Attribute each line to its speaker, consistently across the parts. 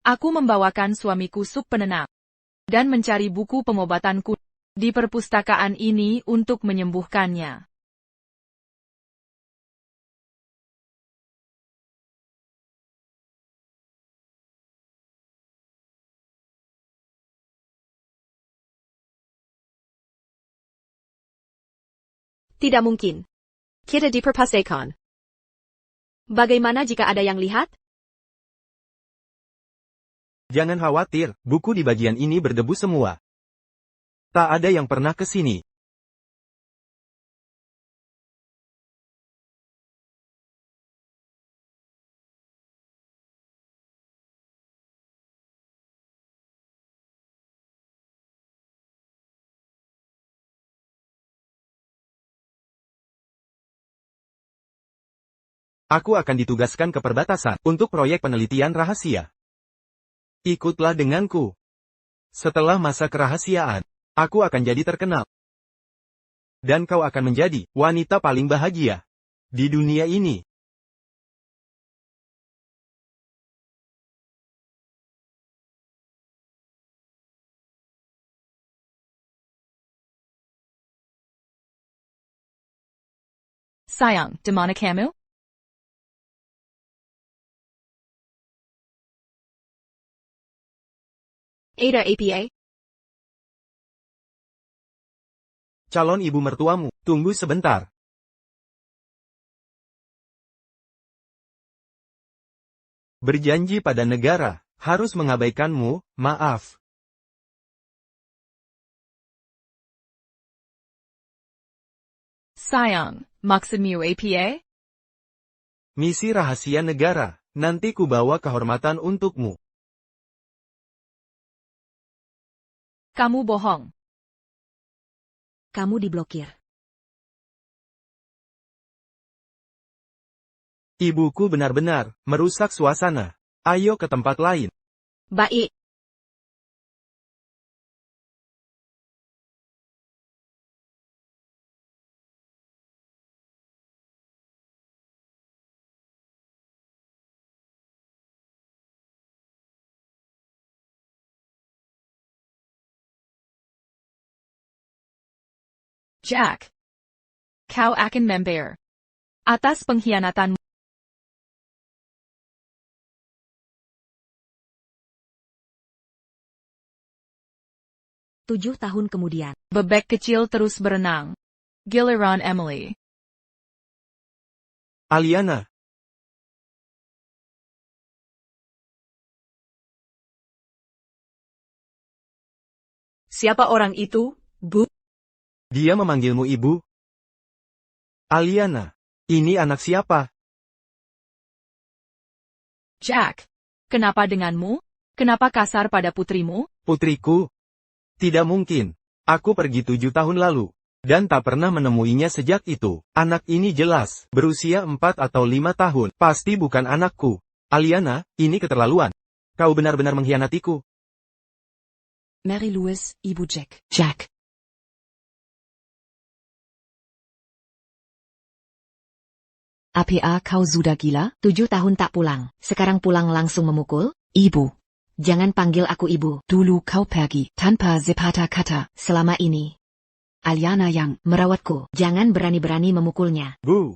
Speaker 1: Aku membawakan suamiku sup penenang dan mencari buku pengobatanku di perpustakaan ini untuk menyembuhkannya.
Speaker 2: Tidak mungkin. Kita di perpustakaan. Bagaimana jika ada yang lihat?
Speaker 3: Jangan khawatir, buku di bagian ini berdebu semua. Tak ada yang pernah ke sini. Aku akan ditugaskan ke perbatasan untuk proyek penelitian rahasia. Ikutlah denganku. Setelah masa kerahasiaan, aku akan jadi terkenal. Dan kau akan menjadi wanita paling bahagia di dunia ini.
Speaker 1: Sayang, di mana kamu?
Speaker 2: Ada apa?
Speaker 3: Calon ibu mertuamu, tunggu sebentar. Berjanji pada negara, harus mengabaikanmu, maaf.
Speaker 1: Sayang, maksudmu apa?
Speaker 3: Misi rahasia negara, nanti ku bawa kehormatan untukmu.
Speaker 1: Kamu bohong.
Speaker 2: Kamu diblokir.
Speaker 3: Ibuku benar-benar merusak suasana. Ayo ke tempat lain.
Speaker 2: Baik.
Speaker 1: Jack. Kau akan membayar atas pengkhianatanmu.
Speaker 2: Tujuh tahun kemudian.
Speaker 1: Bebek kecil terus berenang. Giliran Emily.
Speaker 3: Aliana.
Speaker 2: Siapa orang itu, Bu?
Speaker 3: Dia memanggilmu ibu? Aliana. Ini anak siapa?
Speaker 1: Jack. Kenapa denganmu? Kenapa kasar pada putrimu?
Speaker 3: Putriku? Tidak mungkin. Aku pergi 7 tahun lalu. Dan tak pernah menemuinya sejak itu. Anak ini jelas, berusia 4 atau 5 tahun. Pasti bukan anakku. Aliana, ini keterlaluan. Kau benar-benar mengkhianatiku.
Speaker 2: Mary Louise, Ibu Jack. Jack. APA kau sudah gila? 7 tahun tak pulang. Sekarang pulang langsung memukul? Ibu. Jangan panggil aku ibu. Dulu kau pergi tanpa sepatah kata. Selama ini Aliana yang merawatku. Jangan berani-berani memukulnya.
Speaker 3: Bu.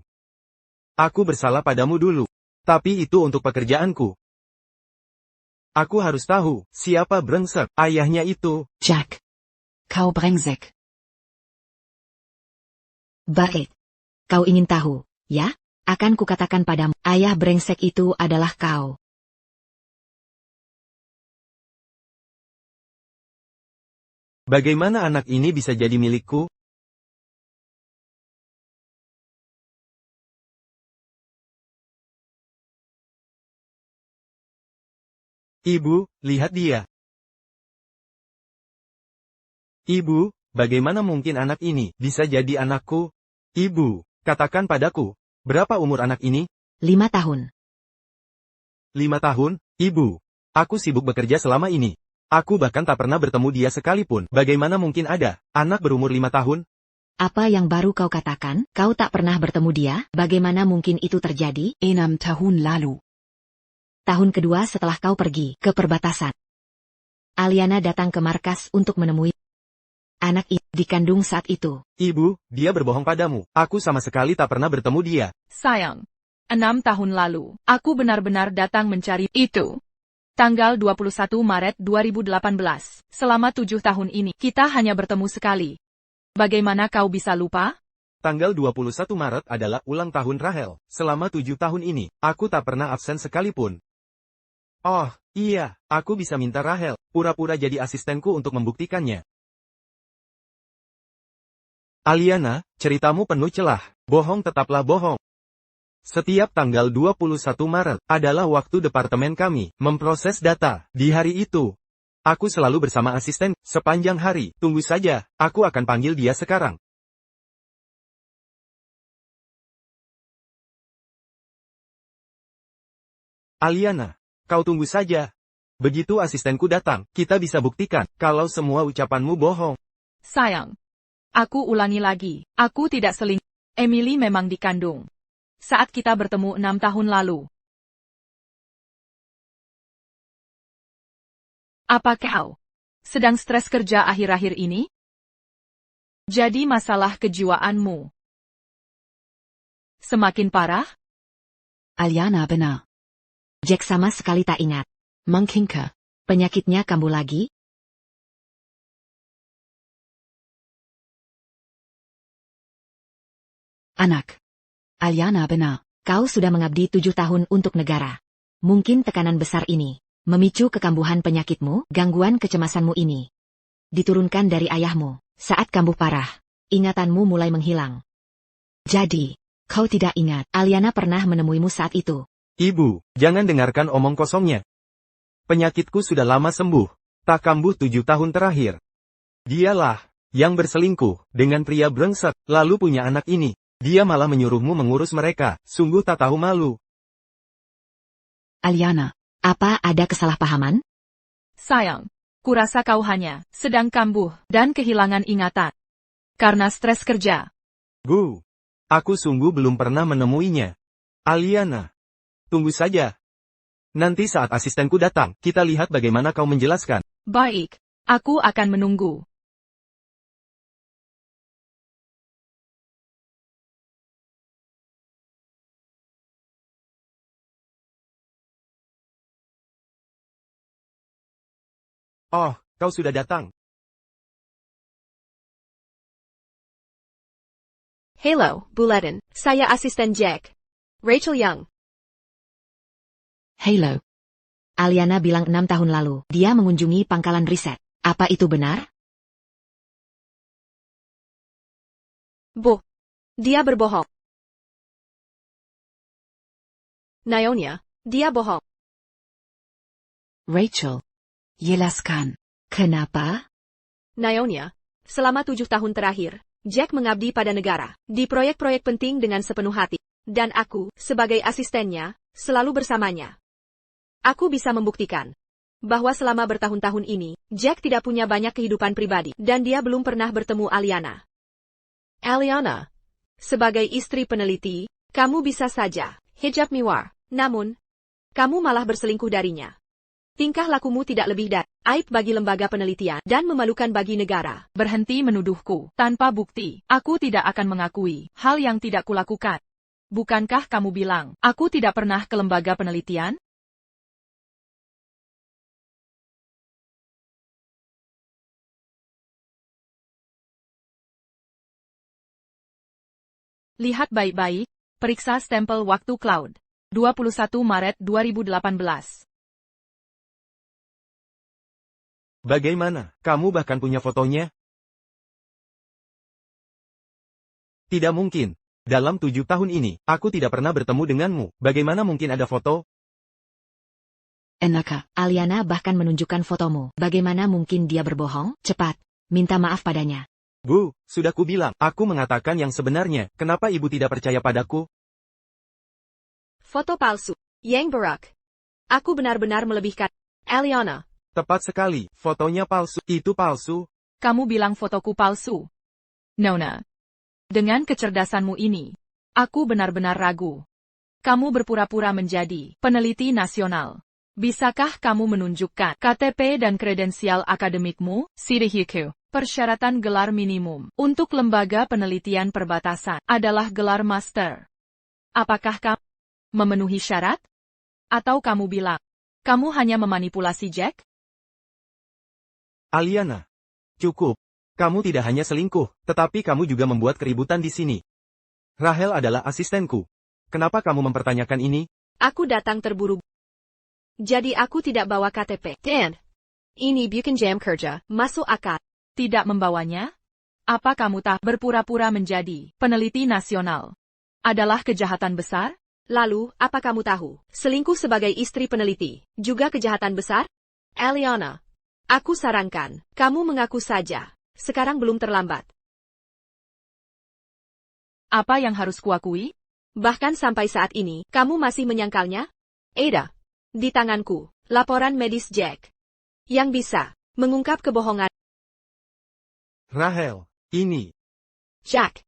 Speaker 3: Aku bersalah padamu dulu. Tapi itu untuk pekerjaanku. Aku harus tahu, siapa brengsek ayahnya itu.
Speaker 2: Jack. Kau brengsek. Baik. Kau ingin tahu, ya? Akan kukatakan padamu, ayah brengsek itu adalah kau.
Speaker 3: Bagaimana anak ini bisa jadi milikku? Ibu, lihat dia. Ibu, bagaimana mungkin anak ini bisa jadi anakku? Ibu, katakan padaku, berapa umur anak ini?
Speaker 2: 5 tahun.
Speaker 3: 5 tahun? Ibu, aku sibuk bekerja selama ini. Aku bahkan tak pernah bertemu dia sekalipun. Bagaimana mungkin ada anak berumur 5 tahun?
Speaker 2: Apa yang baru kau katakan? Kau tak pernah bertemu dia? Bagaimana mungkin itu terjadi? 6 tahun lalu. tahun kedua setelah kau pergi ke perbatasan. Aliana datang ke markas untuk menemui anak itu dikandung saat itu.
Speaker 3: Ibu, dia berbohong padamu. Aku sama sekali tak pernah bertemu dia.
Speaker 1: Sayang, 6 tahun lalu, aku benar-benar datang mencari itu. Tanggal 21 Maret 2018. Selama 7 tahun ini, kita hanya bertemu sekali. Bagaimana kau bisa lupa?
Speaker 3: Tanggal 21 Maret adalah ulang tahun Rahel. Selama 7 tahun ini, aku tak pernah absen sekalipun. Oh, iya, aku bisa minta Rahel pura-pura jadi asistenku untuk membuktikannya. Aliana, ceritamu penuh celah. Bohong tetaplah bohong. Setiap tanggal 21 Maret adalah waktu departemen kami memproses data. Di hari itu, aku selalu bersama asisten sepanjang hari. Tunggu saja, aku akan panggil dia sekarang. Aliana, kau tunggu saja. Begitu asistenku datang, kita bisa buktikan kalau semua ucapanmu bohong.
Speaker 1: Sayang, aku ulangi lagi, aku tidak selingkuh. Emily memang dikandung. Saat kita bertemu 6 tahun lalu. Apa kau sedang stres kerja akhir-akhir ini? Jadi masalah kejiwaanmu semakin parah?
Speaker 2: Aliana benar. Jack sama sekali tak ingat. Mungkin ke penyakitnya kambuh lagi? Anak. Aliana benar. Kau sudah mengabdi 7 tahun untuk negara. Mungkin tekanan besar ini memicu kekambuhan penyakitmu, gangguan kecemasanmu ini diturunkan dari ayahmu. Saat kambuh parah, ingatanmu mulai menghilang. Jadi, kau tidak ingat Aliana pernah menemuimu saat itu.
Speaker 3: Ibu, jangan dengarkan omong kosongnya. Penyakitku sudah lama sembuh. Tak kambuh 7 tahun terakhir. Dialah yang berselingkuh dengan pria brengsek, lalu punya anak ini. Dia malah menyuruhmu mengurus mereka. Sungguh tak tahu malu.
Speaker 2: Aliana, apa ada kesalahpahaman?
Speaker 1: Sayang, kurasa kau hanya sedang kambuh dan kehilangan ingatan karena stres kerja.
Speaker 3: Bu, aku sungguh belum pernah menemuinya. Aliana, tunggu saja. Nanti saat asistenku datang, kita lihat bagaimana kau menjelaskan.
Speaker 1: Baik, aku akan menunggu.
Speaker 3: Oh, kau sudah datang.
Speaker 4: Hello, Bulletin. Saya asisten Jack. Rachel Young.
Speaker 2: Hello. Aliana bilang 6 tahun lalu, dia mengunjungi pangkalan riset. Apa itu benar?
Speaker 4: Bu. Dia berbohong. Naonya, dia bohong.
Speaker 2: Rachel. Jelaskan. Kenapa?
Speaker 4: Naonya, selama 7 tahun terakhir, Jack mengabdi pada negara, di proyek-proyek penting dengan sepenuh hati. Dan aku, sebagai asistennya, selalu bersamanya. Aku bisa membuktikan bahwa selama bertahun-tahun ini, Jack tidak punya banyak kehidupan pribadi, dan dia belum pernah bertemu Aliana. Aliana, sebagai istri peneliti, kamu bisa saja hijab miwar, namun, kamu malah berselingkuh darinya. Tingkah lakumu tidak lebih dari aib bagi lembaga penelitian dan memalukan bagi negara.
Speaker 1: Berhenti menuduhku tanpa bukti. Aku tidak akan mengakui hal yang tidak kulakukan. Bukankah kamu bilang, aku tidak pernah ke lembaga penelitian? Lihat baik-baik, periksa stempel waktu cloud. 21 Maret 2018.
Speaker 3: Bagaimana? Kamu bahkan punya fotonya? Tidak mungkin. Dalam 7 tahun ini, aku tidak pernah bertemu denganmu. Bagaimana mungkin ada foto?
Speaker 2: Enaka. Aliana bahkan menunjukkan fotomu. Bagaimana mungkin dia berbohong? Cepat, minta maaf padanya.
Speaker 3: Bu, sudah kubilang, aku mengatakan yang sebenarnya. Kenapa ibu tidak percaya padaku?
Speaker 4: Foto palsu. Yang Barak. Aku benar-benar melebihkan. Aliana.
Speaker 3: Tepat sekali, fotonya palsu. Itu palsu.
Speaker 1: Kamu bilang fotoku palsu. Nona. Dengan kecerdasanmu ini, aku benar-benar ragu. Kamu berpura-pura menjadi peneliti nasional. Bisakah kamu menunjukkan KTP dan kredensial akademikmu, Sirihiku? Persyaratan gelar minimum untuk lembaga penelitian perbatasan adalah gelar master. Apakah kamu memenuhi syarat? Atau kamu bilang, kamu hanya memanipulasi Jack?
Speaker 3: Aliana. Cukup. Kamu tidak hanya selingkuh, tetapi kamu juga membuat keributan di sini. Rahel adalah asistenku. Kenapa kamu mempertanyakan ini?
Speaker 4: Aku datang terburu. Jadi aku tidak bawa KTP. Dan, ini bukan jam kerja, masuk akal.
Speaker 1: Tidak membawanya? Apa kamu tak berpura-pura menjadi peneliti nasional? Adalah kejahatan besar?
Speaker 4: Lalu, apa kamu tahu? Selingkuh sebagai istri peneliti, juga kejahatan besar? Aliana, aku sarankan, kamu mengaku saja. Sekarang belum terlambat.
Speaker 1: Apa yang harus kuakui?
Speaker 4: Bahkan sampai saat ini, kamu masih menyangkalnya? Ada. Di tanganku, laporan medis Jack. Yang bisa mengungkap kebohongan.
Speaker 3: Rahel, ini.
Speaker 4: Jack.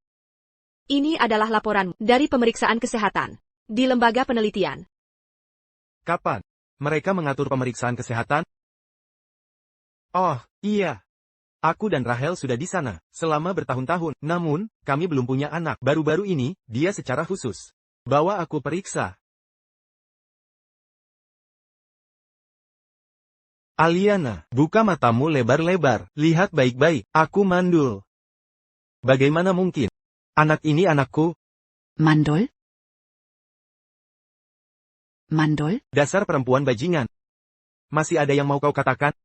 Speaker 4: Ini adalah laporan dari pemeriksaan kesehatan di lembaga penelitian.
Speaker 3: Kapan mereka mengatur pemeriksaan kesehatan? Oh, iya. Aku dan Rahel sudah di sana selama bertahun-tahun. Namun, kami belum punya anak. Baru-baru ini, dia secara khusus bawa aku periksa. Aliana, buka matamu lebar-lebar. Lihat baik-baik. Aku mandul. Bagaimana mungkin? Anak ini anakku?
Speaker 2: Mandul? Mandul?
Speaker 3: Dasar perempuan bajingan. Masih ada yang mau kau katakan?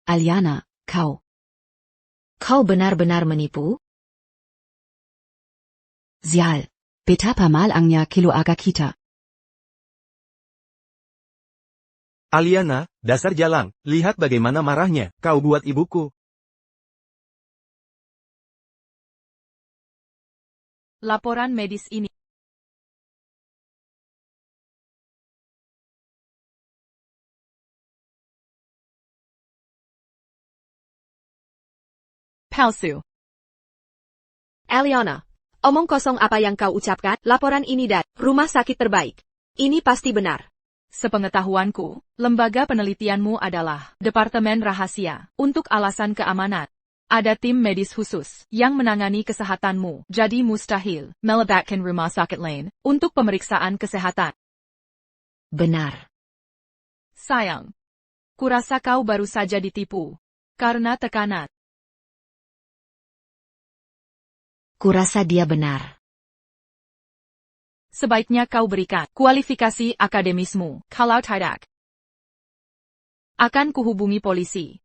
Speaker 2: Aliana, kau. Kau benar-benar menipu? Sial. Betapa malangnya kilo aga kita.
Speaker 3: Aliana, dasar jalang. Lihat bagaimana marahnya. Kau buat ibuku.
Speaker 1: Laporan medis ini. Palsu.
Speaker 4: Aliana, omong kosong apa yang kau ucapkan? Laporan ini dari rumah sakit terbaik. Ini pasti benar.
Speaker 1: Sepengetahuanku, lembaga penelitianmu adalah Departemen Rahasia. Untuk alasan keamanan, ada tim medis khusus yang menangani kesehatanmu. Jadi mustahil melibatkan rumah sakit lain untuk pemeriksaan kesehatan.
Speaker 2: Benar.
Speaker 1: Sayang. Kurasa kau baru saja ditipu. Karena tekanan.
Speaker 2: Kurasa dia benar.
Speaker 1: Sebaiknya kau berikan kualifikasi akademismu. Kalau tidak, akan kuhubungi polisi.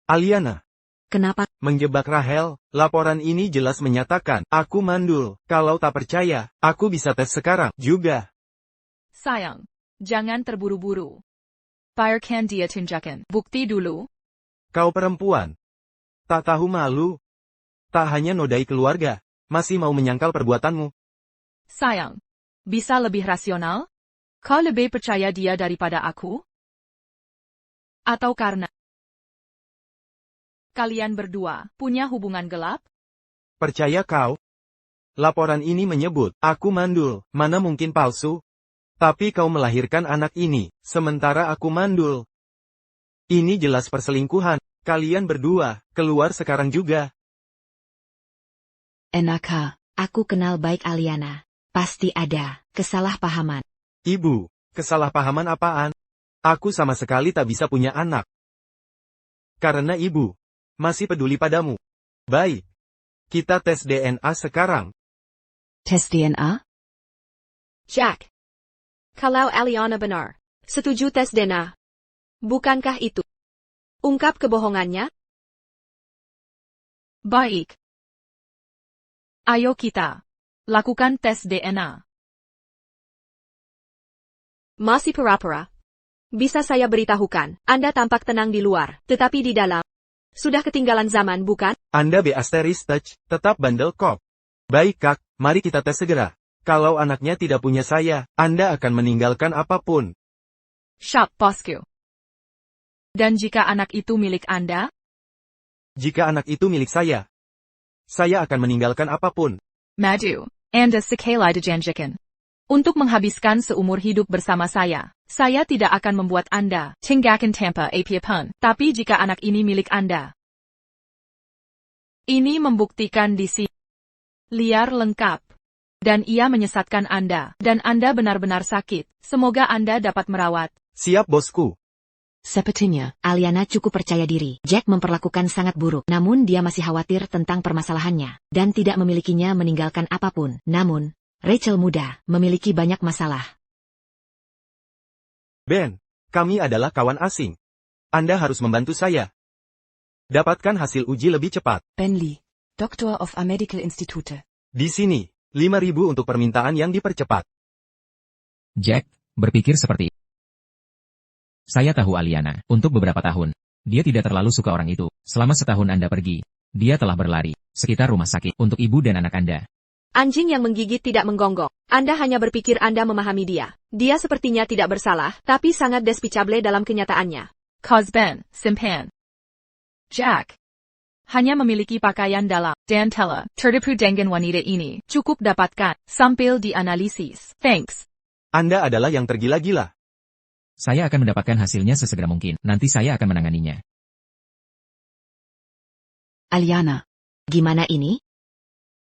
Speaker 3: Aliana.
Speaker 2: Kenapa?
Speaker 3: Menjebak Rahel, laporan ini jelas menyatakan, aku mandul. Kalau tak percaya, aku bisa tes sekarang juga.
Speaker 1: Sayang, jangan terburu-buru. Biarkan dia tunjukkan bukti dulu.
Speaker 3: Kau perempuan. Tak tahu malu. Tak hanya nodai keluarga, masih mau menyangkal perbuatanmu.
Speaker 1: Sayang, bisa lebih rasional? Kau lebih percaya dia daripada aku? Atau karena kalian berdua punya hubungan gelap?
Speaker 3: Percaya kau? Laporan ini menyebut, aku mandul, mana mungkin palsu? Tapi kau melahirkan anak ini, sementara aku mandul. Ini jelas perselingkuhan. Kalian berdua, keluar sekarang juga.
Speaker 2: Enaka, aku kenal baik Aliana. Pasti ada kesalahpahaman.
Speaker 3: Ibu, kesalahpahaman apaan? Aku sama sekali tak bisa punya anak. Karena ibu masih peduli padamu. Baik. Kita tes DNA sekarang.
Speaker 2: Tes DNA?
Speaker 4: Jack. Kalau Aliana benar, setuju tes DNA. Bukankah itu ungkap kebohongannya?
Speaker 1: Baik. Ayo kita lakukan tes DNA.
Speaker 4: Masih pura-pura. Bisa saya beritahukan, Anda tampak tenang di luar, tetapi di dalam sudah ketinggalan zaman, bukan?
Speaker 3: Anda B*Touch, tetap bandel kok. Baik kak, mari kita tes segera. Kalau anaknya tidak punya saya, Anda akan meninggalkan apapun.
Speaker 1: Siap, bosku. Dan jika anak itu milik Anda?
Speaker 3: Jika anak itu milik saya akan meninggalkan apapun.
Speaker 1: Madu, Anda sekali dijanjikan untuk menghabiskan seumur hidup bersama saya tidak akan membuat Anda tinggalkan tanpa apapun. Tapi jika anak ini milik Anda, ini membuktikan di sini liar lengkap. Dan ia menyesatkan Anda, dan Anda benar-benar sakit. Semoga Anda dapat merawat.
Speaker 3: Siap, bosku.
Speaker 2: Sepertinya, Alyana cukup percaya diri. Jack memperlakukan sangat buruk, namun dia masih khawatir tentang permasalahannya, dan tidak memilikinya meninggalkan apapun. Namun, Rachel muda, memiliki banyak masalah.
Speaker 3: Ben, kami adalah kawan asing. Anda harus membantu saya. Dapatkan hasil uji lebih cepat.
Speaker 2: Ben Lee, Doctor of a Medical Institute.
Speaker 3: Di sini, 5.000 untuk permintaan yang dipercepat.
Speaker 5: Jack, berpikir seperti itu. Saya tahu Alyana, untuk beberapa tahun. Dia tidak terlalu suka orang itu. Selama setahun Anda pergi, dia telah berlari sekitar rumah sakit untuk ibu dan anak Anda.
Speaker 4: Anjing yang menggigit tidak menggonggong. Anda hanya berpikir Anda memahami dia. Dia sepertinya tidak bersalah, tapi sangat despicable dalam kenyataannya.
Speaker 1: Cosben, simpan. Jack hanya memiliki pakaian dalam dan telah tertipu dengan wanita ini. Cukup dapatkan sambil dianalisis. Thanks.
Speaker 3: Anda adalah yang tergila-gila.
Speaker 5: Saya akan mendapatkan hasilnya sesegera mungkin. Nanti saya akan menanganinya.
Speaker 2: Alyana, gimana ini?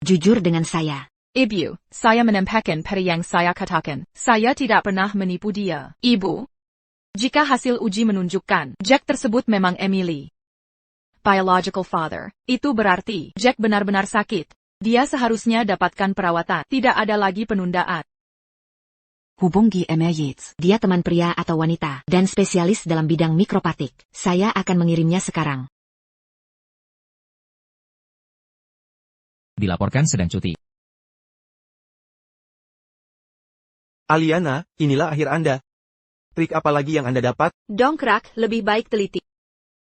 Speaker 2: Jujur dengan saya.
Speaker 1: Ibu, saya menampakkan pada yang saya katakan. Saya tidak pernah menipu dia. Ibu, jika hasil uji menunjukkan Jack tersebut memang Emily biological father, itu berarti Jack benar-benar sakit. Dia seharusnya dapatkan perawatan. Tidak ada lagi penundaan.
Speaker 2: Hubungi Emma Yates. Dia teman pria atau wanita, dan spesialis dalam bidang mikropatik. Saya akan mengirimnya sekarang.
Speaker 5: Dilaporkan sedang cuti.
Speaker 3: Alyana, inilah akhir Anda. Trik apa lagi yang Anda dapat?
Speaker 4: Dongkrak, lebih baik teliti.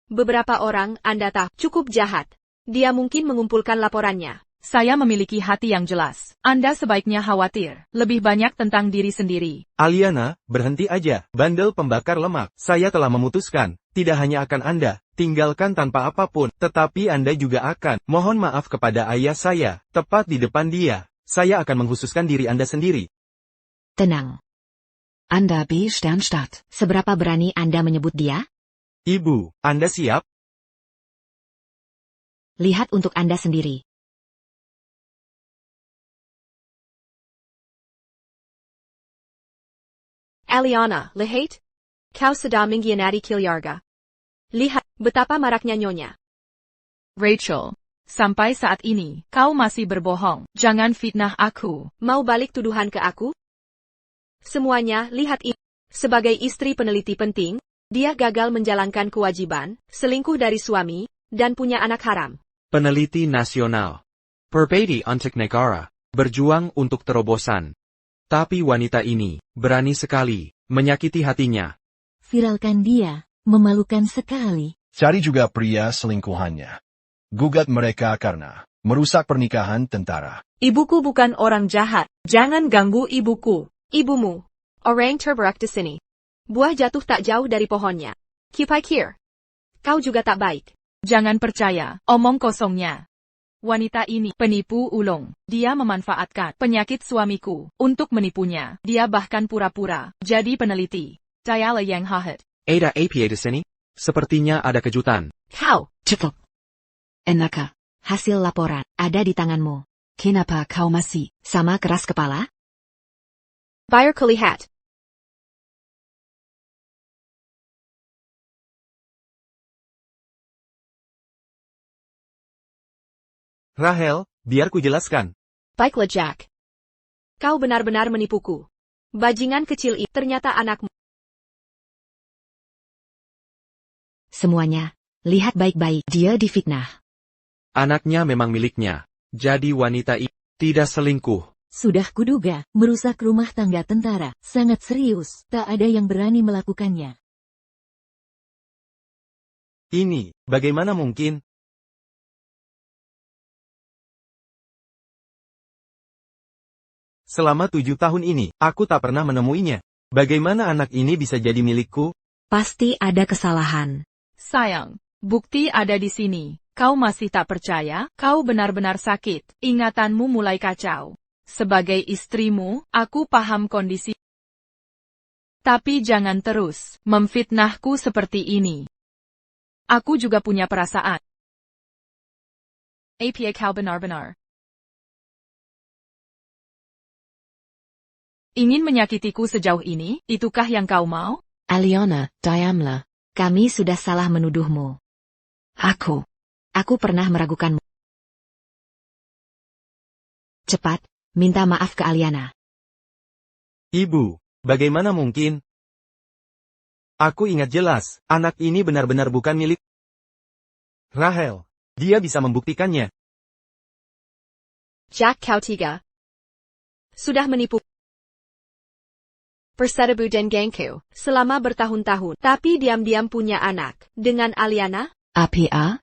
Speaker 4: Beberapa orang Anda tahu cukup jahat. Dia mungkin mengumpulkan laporannya.
Speaker 1: Saya memiliki hati yang jelas. Anda sebaiknya khawatir lebih banyak tentang diri sendiri.
Speaker 3: Alyana, berhenti aja. Bandel pembakar lemak. Saya telah memutuskan, tidak hanya akan Anda tinggalkan tanpa apapun, tetapi Anda juga akan mohon maaf kepada ayah saya, tepat di depan dia. Saya akan mengkhususkan diri Anda sendiri.
Speaker 2: Tenang. Anda B. Sternstadt. Seberapa berani Anda menyebut dia?
Speaker 3: Ibu, Anda siap?
Speaker 2: Lihat untuk Anda sendiri.
Speaker 4: Alyana, lihat. Kau sedang mengkhianati keluarga. Lihat betapa maraknya nyonya.
Speaker 1: Rachel, sampai saat ini, kau masih berbohong. Jangan fitnah aku.
Speaker 4: Mau balik tuduhan ke aku? Semuanya, lihat ini. Sebagai istri peneliti penting, dia gagal menjalankan kewajiban, selingkuh dari suami, dan punya anak haram.
Speaker 6: Peneliti nasional. Berbedi untuk negara. Berjuang untuk terobosan. Tapi wanita ini, berani sekali, menyakiti hatinya.
Speaker 7: Viralkan dia, memalukan sekali.
Speaker 8: Cari juga pria selingkuhannya. Gugat mereka karena merusak pernikahan tentara.
Speaker 9: Ibuku bukan orang jahat. Jangan ganggu ibuku.
Speaker 4: Ibumu. Orang terberak di sini. Buah jatuh tak jauh dari pohonnya. Kipikir. Kau juga tak baik.
Speaker 1: Jangan percaya omong kosongnya. Wanita ini penipu ulung. Dia memanfaatkan penyakit suamiku untuk menipunya. Dia bahkan pura-pura jadi peneliti. Dialah yang jahat.
Speaker 6: Ada apa di sini? Sepertinya ada kejutan.
Speaker 4: Kau.
Speaker 2: Cukup. Enaka, hasil laporan ada di tanganmu. Kenapa kau masih sama keras kepala?
Speaker 4: Bayar kelihat.
Speaker 3: Rahel, biar ku jelaskan.
Speaker 4: Baiklah Jack. Kau benar-benar menipuku. Bajingan kecil itu ternyata anakmu.
Speaker 2: Semuanya, lihat baik-baik. Dia difitnah.
Speaker 6: Anaknya memang miliknya. Jadi wanita itu tidak selingkuh.
Speaker 7: Sudah kuduga, merusak rumah tangga tentara. Sangat serius, tak ada yang berani melakukannya.
Speaker 3: Ini, bagaimana mungkin? Selama 7 tahun ini, aku tak pernah menemuinya. Bagaimana anak ini bisa jadi milikku?
Speaker 2: Pasti ada kesalahan.
Speaker 1: Sayang, bukti ada di sini. Kau masih tak percaya? Kau benar-benar sakit. Ingatanmu mulai kacau. Sebagai istrimu, aku paham kondisi. Tapi jangan terus memfitnahku seperti ini. Aku juga punya perasaan. Apa kau benar-benar ingin menyakitiku sejauh ini? Itukah yang kau mau?
Speaker 2: Aliana, diamlah. Kami sudah salah menuduhmu. Aku pernah meragukanmu. Cepat, minta maaf ke Aliana.
Speaker 3: Ibu, bagaimana mungkin? Aku ingat jelas, anak ini benar-benar bukan milik Rahel. Dia bisa membuktikannya.
Speaker 4: Jack kau tiga. Sudah menipu Persetebu dan gengku selama bertahun-tahun, tapi diam-diam punya anak dengan Aliana?
Speaker 2: APA?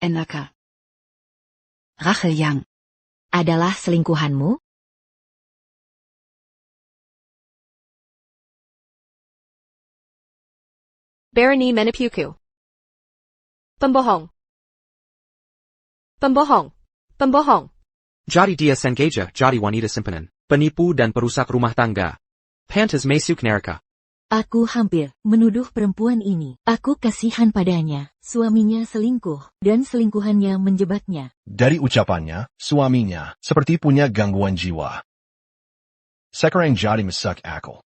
Speaker 2: Enaka. Rachel yang adalah selingkuhanmu?
Speaker 4: Berani menipuku. Pembohong. Pembohong. Pembohong.
Speaker 6: Jadi dia sengaja jadi wanita simpanan, penipu dan perusak rumah tangga. Pantas masuk neraka.
Speaker 7: Aku hampir menuduh perempuan ini. Aku kasihan padanya. Suaminya selingkuh, dan selingkuhannya menjebaknya.
Speaker 8: Dari ucapannya, suaminya seperti punya gangguan jiwa. Sekarang jadi masak akal.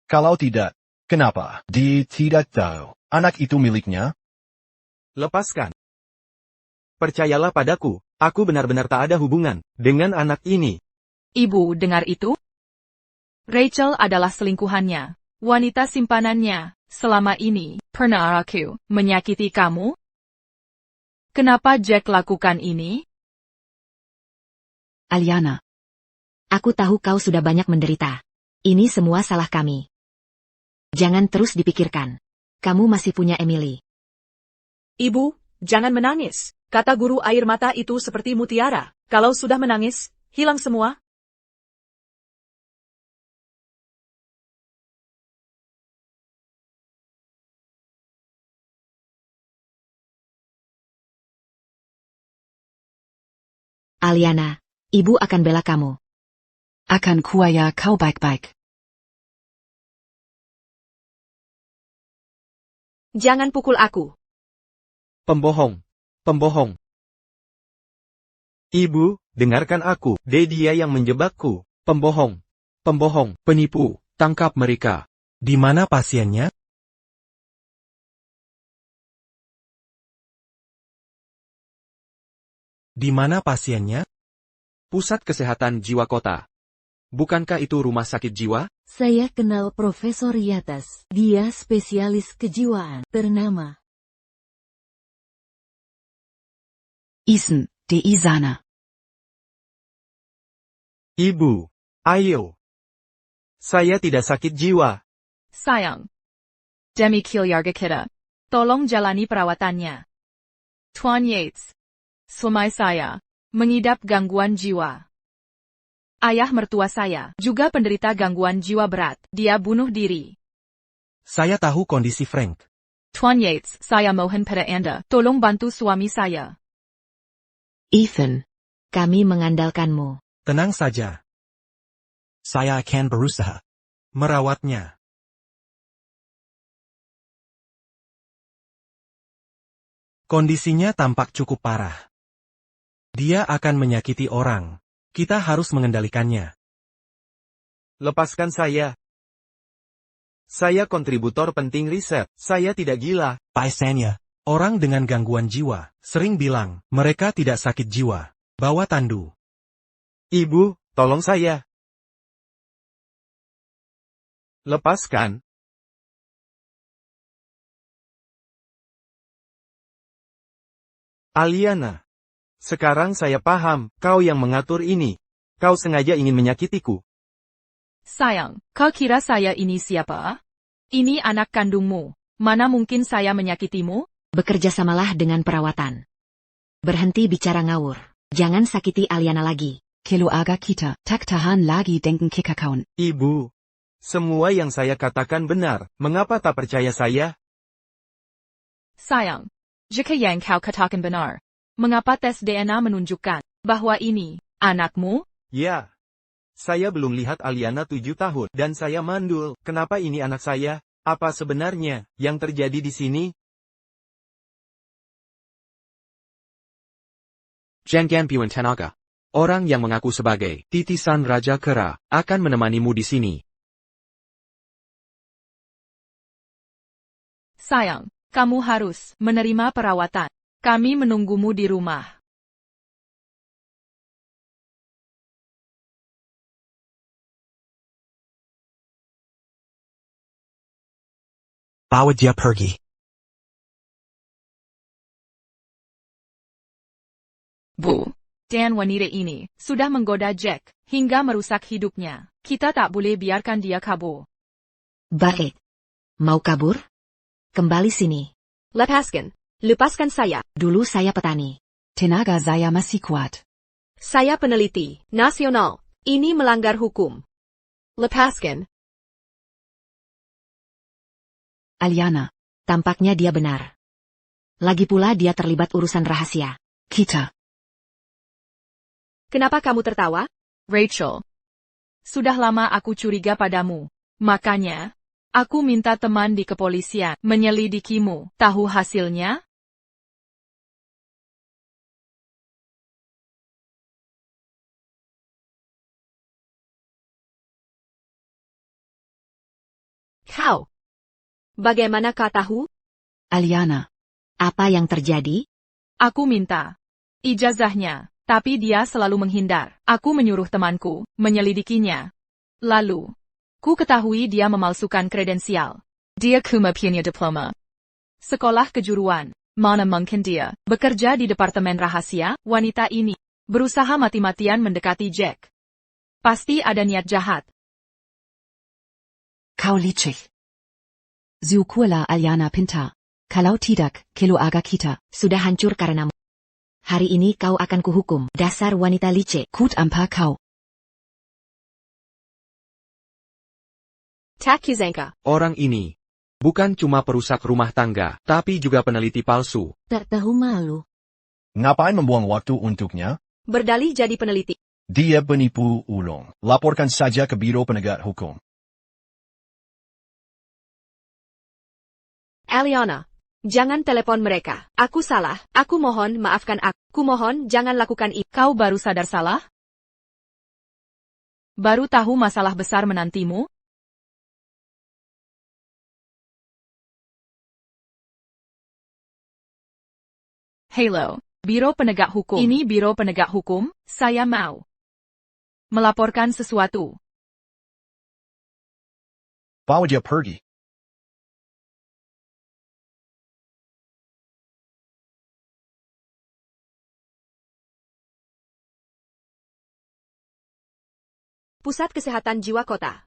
Speaker 8: Kalau tidak, kenapa dia tidak tahu anak itu miliknya?
Speaker 3: Lepaskan. Percayalah padaku, aku benar-benar tak ada hubungan dengan anak ini.
Speaker 1: Ibu dengar itu? Rachel adalah selingkuhannya. Wanita simpanannya. Selama ini, pernah aku menyakiti kamu? Kenapa Jack lakukan ini?
Speaker 2: Aliana. Aku tahu kau sudah banyak menderita. Ini semua salah kami. Jangan terus dipikirkan. Kamu masih punya Emily.
Speaker 9: Ibu, jangan menangis. Kata guru air mata itu seperti mutiara. Kalau sudah menangis, hilang semua.
Speaker 2: Aliana, ibu akan bela kamu. Akan kuaya kau baik-baik.
Speaker 4: Jangan pukul aku.
Speaker 6: Pembohong. Pembohong.
Speaker 3: Ibu, dengarkan aku. Dia yang menjebakku.
Speaker 6: Pembohong. Pembohong. Penipu. Tangkap mereka.
Speaker 3: Di mana pasiennya? Di mana pasiennya?
Speaker 6: Pusat Kesehatan Jiwa Kota. Bukankah itu rumah sakit jiwa?
Speaker 7: Saya kenal Profesor Yatas. Dia spesialis kejiwaan. Ternama.
Speaker 2: Isen, de Isana.
Speaker 3: Ibu, ayo. Saya tidak sakit jiwa.
Speaker 1: Sayang. Demi keluarga kita. Tolong jalani perawatannya. Tuan Yates. Suami saya mengidap gangguan jiwa. Ayah mertua saya juga penderita gangguan jiwa berat. Dia bunuh diri.
Speaker 3: Saya tahu kondisi Frank.
Speaker 1: Tuan Yates, saya mohon pada Anda, tolong bantu suami saya.
Speaker 2: Ethan, kami mengandalkanmu.
Speaker 3: Tenang saja. Saya akan berusaha merawatnya. Kondisinya tampak cukup parah. Dia akan menyakiti orang. Kita harus mengendalikannya. Lepaskan saya. Saya kontributor penting riset. Saya tidak gila. Paisanya, orang dengan gangguan jiwa sering bilang mereka tidak sakit jiwa. Bawa tandu. Ibu, tolong saya. Lepaskan. Aliana. Sekarang saya paham, kau yang mengatur ini. Kau sengaja ingin menyakitiku.
Speaker 1: Sayang, kau kira saya ini siapa? Ini anak kandungmu. Mana mungkin saya menyakitimu?
Speaker 2: Bekerjasamalah dengan perawatan. Berhenti bicara ngawur. Jangan sakiti Aliana lagi. Keluarga kita tak tahan lagi denken kekakaun.
Speaker 3: Ibu, semua yang saya katakan benar. Mengapa tak percaya saya?
Speaker 1: Sayang, Jika yang kau katakan benar, mengapa tes DNA menunjukkan bahwa ini anakmu?
Speaker 3: Ya. Saya belum lihat Aliana 7 tahun, dan saya mandul. Kenapa ini anak saya? Apa sebenarnya yang terjadi di sini?
Speaker 6: Jangan Puan Tenaga. Orang yang mengaku sebagai titisan Raja Kera akan menemanimu di sini.
Speaker 1: Sayang, kamu harus menerima perawatan. Kami menunggumu di rumah.
Speaker 10: Bawa dia pergi.
Speaker 1: Bu. Dan wanita ini sudah menggoda Jack hingga merusak hidupnya. Kita tak boleh biarkan dia kabur.
Speaker 2: Baik. Mau kabur? Kembali sini.
Speaker 4: Lepaskan saya.
Speaker 2: Dulu saya petani. Tenaga saya masih kuat.
Speaker 4: Saya peneliti nasional. Ini melanggar hukum. Lepaskan.
Speaker 2: Aliana. Tampaknya dia benar. Lagi pula dia terlibat urusan rahasia kita.
Speaker 4: Kenapa kamu tertawa?
Speaker 1: Rachel. Sudah lama aku curiga padamu. Makanya, aku minta teman di kepolisian menyelidikimu. Tahu hasilnya?
Speaker 4: Kau. Bagaimana kau tahu?
Speaker 2: Aliana. Apa yang terjadi?
Speaker 1: Aku minta ijazahnya, tapi dia selalu menghindar. Aku menyuruh temanku menyelidikinya. Lalu, ku ketahui dia memalsukan kredensial. Dia cuma punya diploma sekolah kejuruan. Mana mungkin dia bekerja di departemen rahasia? Wanita ini berusaha mati-matian mendekati Jack. Pasti ada niat jahat.
Speaker 2: Kau licik. Zukurlah Aliana Pinta. Kalau tidak, keluarga kita sudah hancur karenamu. Hari ini kau akan kuhukum, dasar wanita licik. Kut ampa kau.
Speaker 4: Takuzanka.
Speaker 6: Orang ini bukan cuma perusak rumah tangga, tapi juga peneliti palsu.
Speaker 7: Tak tahu malu.
Speaker 8: Ngapain membuang waktu untuknya?
Speaker 4: Berdalih jadi peneliti.
Speaker 8: Dia penipu ulung. Laporkan saja ke Biro Penegak Hukum.
Speaker 4: Aliana. Jangan telepon mereka. Aku salah. Aku mohon maafkan aku. Ku mohon jangan lakukan itu.
Speaker 1: Kau baru sadar salah? Baru tahu masalah besar menantimu? Halo, Biro Penegak Hukum. Ini Biro Penegak Hukum, saya mau melaporkan sesuatu.
Speaker 8: Bawa dia pergi.
Speaker 4: Pusat Kesehatan Jiwa Kota.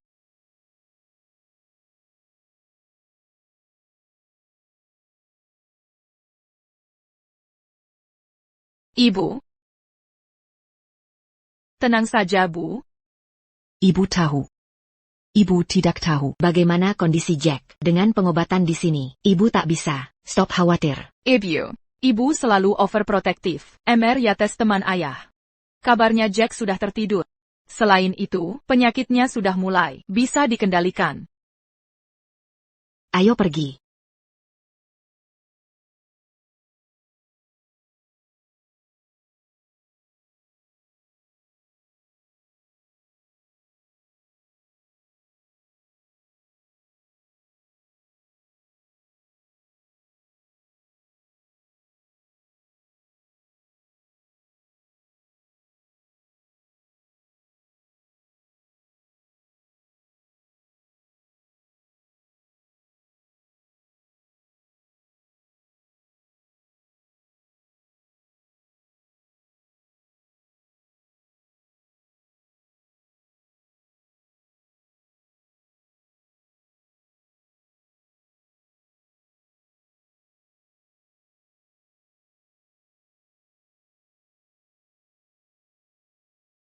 Speaker 1: Ibu. Tenang saja, Bu.
Speaker 2: Ibu tahu. Ibu tidak tahu bagaimana kondisi Jack. Dengan pengobatan di sini, ibu tak bisa. Stop khawatir.
Speaker 1: Ibu selalu overprotektif. Ya tes teman ayah. Kabarnya Jack sudah tertidur. Selain itu, penyakitnya sudah mulai bisa dikendalikan.
Speaker 2: Ayo pergi.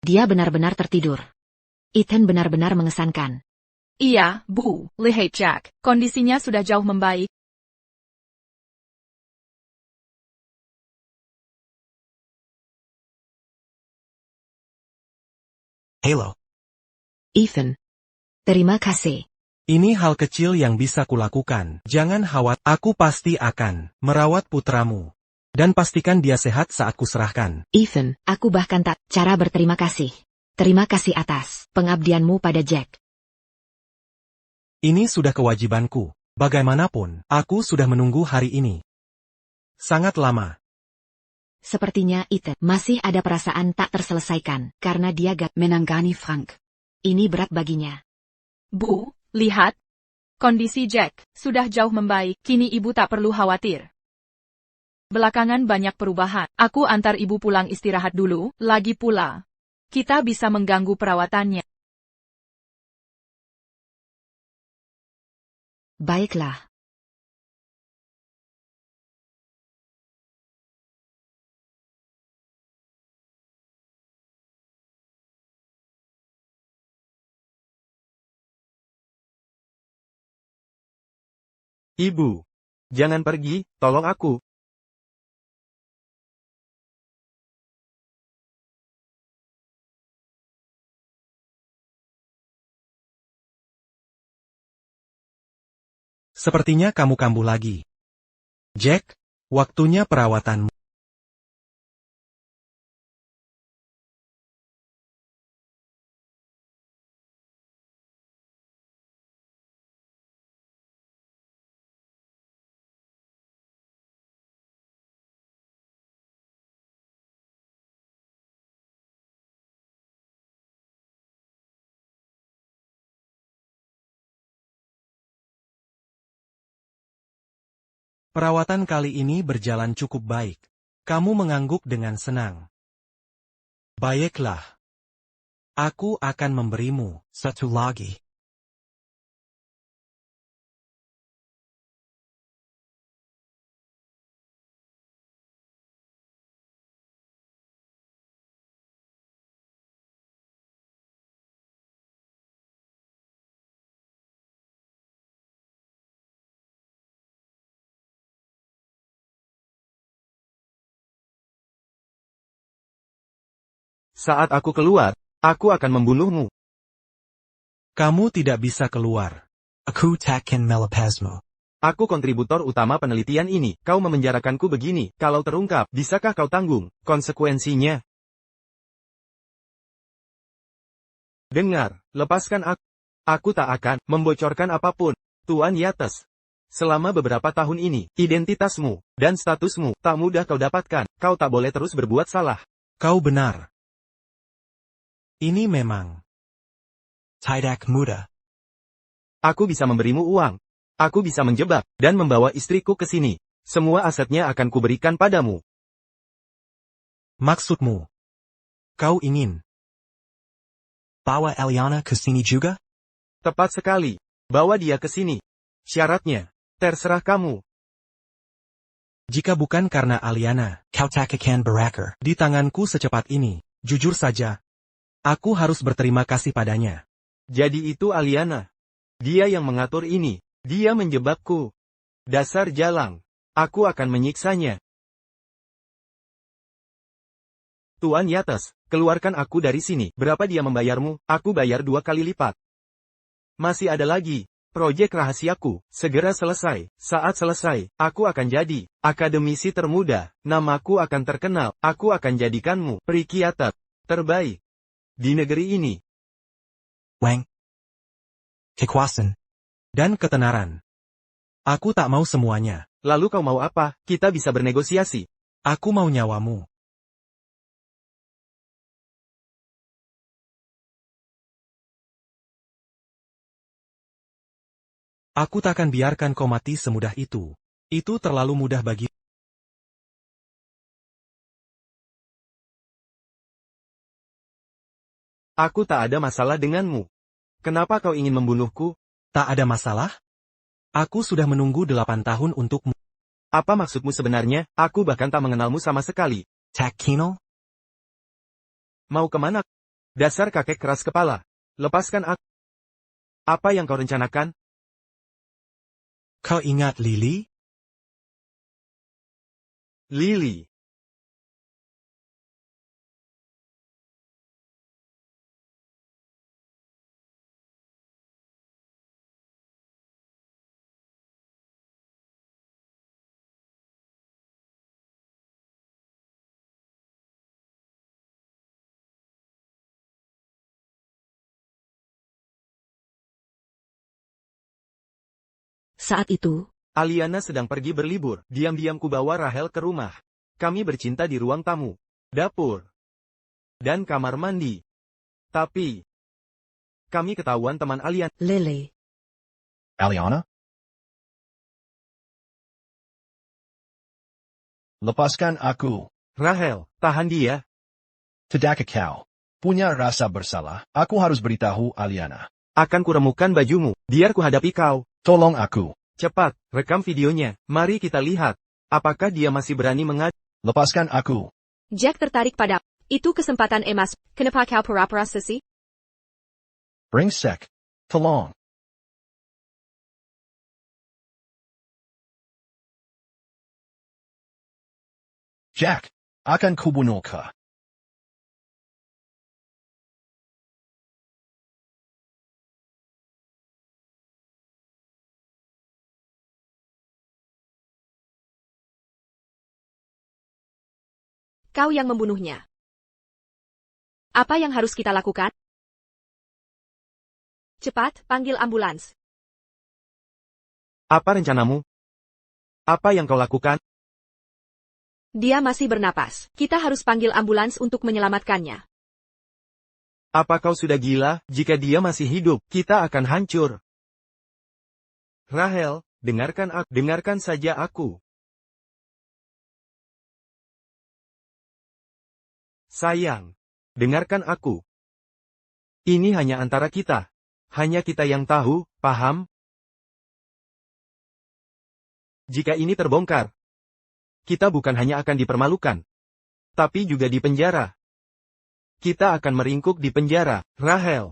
Speaker 2: Dia benar-benar tertidur. Ethan benar-benar mengesankan.
Speaker 1: Iya, Bu. Lihat Jack. Kondisinya sudah jauh membaik.
Speaker 10: Halo.
Speaker 2: Ethan. Terima kasih.
Speaker 6: Ini hal kecil yang bisa kulakukan. Jangan khawatir, aku pasti akan merawat putramu. Dan pastikan dia sehat saat kuserahkan.
Speaker 2: Ethan, aku bahkan tak cara berterima kasih. Terima kasih atas pengabdianmu pada Jack.
Speaker 6: Ini sudah kewajibanku. Bagaimanapun, aku sudah menunggu hari ini. Sangat lama.
Speaker 2: Sepertinya Ethan masih ada perasaan tak terselesaikan karena dia gak menangani Frank. Ini berat baginya.
Speaker 1: Bu, lihat. Kondisi Jack sudah jauh membaik, kini ibu tak perlu khawatir. Belakangan banyak perubahan. Aku antar ibu pulang istirahat dulu, lagi pula. Kita bisa mengganggu perawatannya.
Speaker 2: Baiklah.
Speaker 3: Ibu. Jangan pergi, tolong aku.
Speaker 6: Sepertinya kamu kambuh lagi. Jack, waktunya perawatanmu. Perawatan kali ini berjalan cukup baik. Kamu mengangguk dengan senang. Baiklah. Aku akan memberimu
Speaker 10: Satu lagi.
Speaker 3: Saat aku keluar, aku akan membunuhmu.
Speaker 6: Kamu tidak bisa keluar.
Speaker 10: Aku takkan melepasmu.
Speaker 3: Aku kontributor utama penelitian ini. Kau memenjarakanku begini. Kalau terungkap, bisakah kau tanggung konsekuensinya? Dengar, lepaskan aku. Aku tak akan membocorkan apapun. Tuan Yates. Selama beberapa tahun ini, identitasmu dan statusmu tak mudah kau dapatkan. Kau tak boleh terus berbuat salah.
Speaker 6: Kau benar. Ini memang
Speaker 10: Tidak mudah.
Speaker 3: Aku bisa memberimu uang. Aku bisa menjebak dan membawa istriku ke sini. Semua asetnya akan kuberikan padamu.
Speaker 6: maksudmu. Kau ingin
Speaker 10: Bawa Eliana ke sini juga?
Speaker 3: Tepat sekali. Bawa dia ke sini. Syaratnya, terserah kamu.
Speaker 6: jika bukan karena Aliana
Speaker 10: Kau tak akan berakhir.
Speaker 6: di tanganku secepat ini, jujur saja, aku harus berterima kasih padanya.
Speaker 3: Jadi itu Aliana. Dia yang mengatur ini. Dia menjebakku. Dasar jalang. Aku akan menyiksanya. Tuan Yates, keluarkan aku dari sini. Berapa dia membayarmu? Aku bayar 2 kali lipat. Masih ada lagi. Proyek rahasiaku, segera selesai. Saat selesai, aku akan jadi akademisi termuda. Namaku akan terkenal. Aku akan jadikanmu perikiatat terbaik di negeri ini.
Speaker 10: Wang. Kekuasaan.
Speaker 6: Dan ketenaran. Aku tak mau semuanya.
Speaker 3: Lalu kau mau apa? Kita bisa bernegosiasi.
Speaker 6: Aku mau nyawamu. Aku takkan biarkan kau mati semudah itu. Itu terlalu mudah bagi.
Speaker 3: Aku tak ada masalah denganmu. Kenapa kau ingin membunuhku?
Speaker 6: Tak ada masalah? Aku sudah menunggu 8 tahun untukmu.
Speaker 3: Apa maksudmu sebenarnya? Aku bahkan tak mengenalmu sama sekali.
Speaker 10: Tak kenal?
Speaker 3: Mau kemana? Dasar kakek keras kepala. Lepaskan aku. Apa yang kau rencanakan?
Speaker 6: Kau ingat Lily?
Speaker 3: Lily.
Speaker 7: Saat itu,
Speaker 3: Aliana sedang pergi berlibur. Diam-diam ku bawa Rahel ke rumah. Kami bercinta di ruang tamu, dapur, dan kamar mandi. Tapi, kami ketahuan teman Aliana.
Speaker 7: Lily.
Speaker 8: Aliana? Lepaskan aku.
Speaker 3: Rahel, tahan dia.
Speaker 8: Tidak kau. Punya rasa bersalah, aku harus beritahu Aliana.
Speaker 3: Akan kuremukkan bajumu, biar ku hadapi kau.
Speaker 8: Tolong aku.
Speaker 3: Cepat, rekam videonya. Mari kita lihat. Apakah dia masih berani mengadu?
Speaker 8: Lepaskan aku.
Speaker 4: Jack tertarik pada, itu kesempatan emas, kenapa kau pura-pura sesi?
Speaker 8: Brengsek. Tolong. Jack, akan kubunuh kau.
Speaker 4: Kau yang membunuhnya. Apa yang harus kita lakukan? Cepat, panggil ambulans.
Speaker 3: Apa rencanamu? Apa yang kau lakukan?
Speaker 4: Dia masih bernapas. Kita harus panggil ambulans untuk menyelamatkannya.
Speaker 3: Apa kau sudah gila? Jika dia masih hidup, kita akan hancur. Rahel, dengarkan saja aku. Sayang, dengarkan aku. Ini hanya antara kita. Hanya kita yang tahu, paham? Jika ini terbongkar, kita bukan hanya akan dipermalukan, tapi juga dipenjara. Kita akan meringkuk di penjara. Rahel,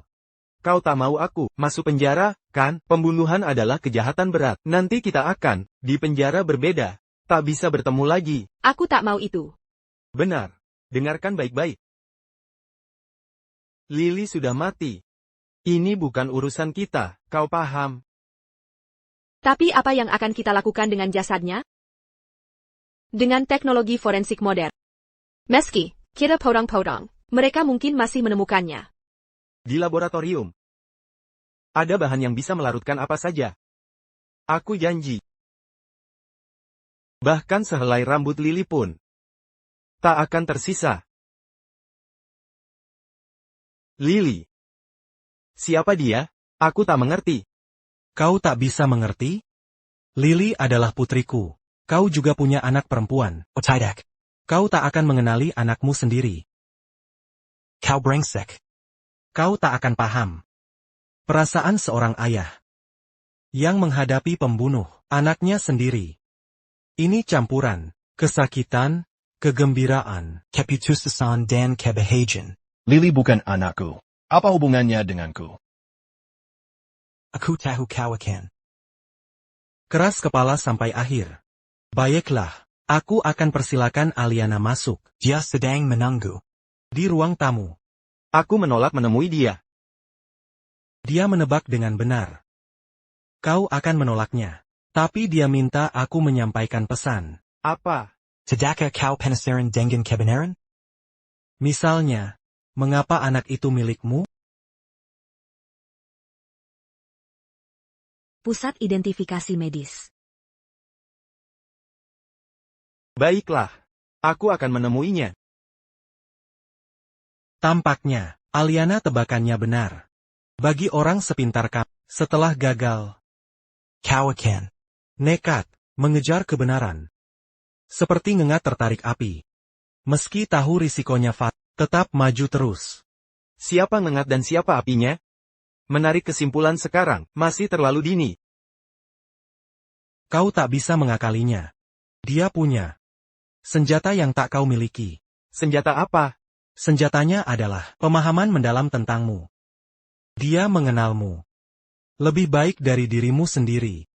Speaker 3: kau tak mau aku masuk penjara, kan? Pembunuhan adalah kejahatan berat. Nanti kita akan di penjara berbeda. Tak bisa bertemu lagi.
Speaker 4: Aku tak mau itu.
Speaker 3: Benar. Dengarkan baik-baik. Lily sudah mati. Ini bukan urusan kita, kau paham?
Speaker 4: Tapi apa yang akan kita lakukan dengan jasadnya? Dengan teknologi forensik modern. Meski kita podong-podong, mereka mungkin masih menemukannya.
Speaker 3: Di laboratorium. Ada bahan yang bisa melarutkan apa saja. Aku janji. Bahkan sehelai rambut Lily pun tak akan tersisa. Lily. Siapa dia? Aku tak mengerti.
Speaker 10: Kau tak bisa mengerti? Lily adalah putriku. Kau juga punya anak perempuan. Oh tidak. Kau tak akan mengenali anakmu sendiri. Kau brengsek. Kau tak akan paham. Perasaan seorang ayah yang menghadapi pembunuh anaknya sendiri. Ini campuran kesakitan, kegembiraan, keputusan dan kebahagiaan.
Speaker 8: Lily bukan anakku. Apa hubungannya denganku?
Speaker 10: Aku tahu kau akan.
Speaker 6: Keras kepala sampai akhir. Baiklah, aku akan persilakan Aliana masuk.
Speaker 10: Dia sedang menunggu
Speaker 6: Di ruang tamu.
Speaker 3: Aku menolak menemui dia.
Speaker 6: Dia menebak dengan benar. Kau akan menolaknya. Tapi dia minta aku menyampaikan pesan.
Speaker 3: Apa?
Speaker 10: Tidakkah kau penasaran dengan kebenaran?
Speaker 6: Misalnya, mengapa anak itu milikmu?
Speaker 7: Pusat Identifikasi Medis.
Speaker 3: Baiklah. Aku akan menemuinya.
Speaker 6: Tampaknya, Aliana tebakannya benar. Bagi orang sepintar kamu, setelah gagal,
Speaker 10: Kau akan.
Speaker 6: nekat, mengejar kebenaran. Seperti ngengat tertarik api. Meski tahu risikonya tetap maju terus.
Speaker 3: Siapa ngengat dan siapa apinya? Menarik kesimpulan sekarang, masih terlalu dini.
Speaker 6: Kau tak bisa mengakalinya. Dia punya senjata yang tak kau miliki.
Speaker 3: Senjata apa?
Speaker 6: Senjatanya adalah pemahaman mendalam tentangmu. Dia mengenalmu lebih baik dari dirimu sendiri.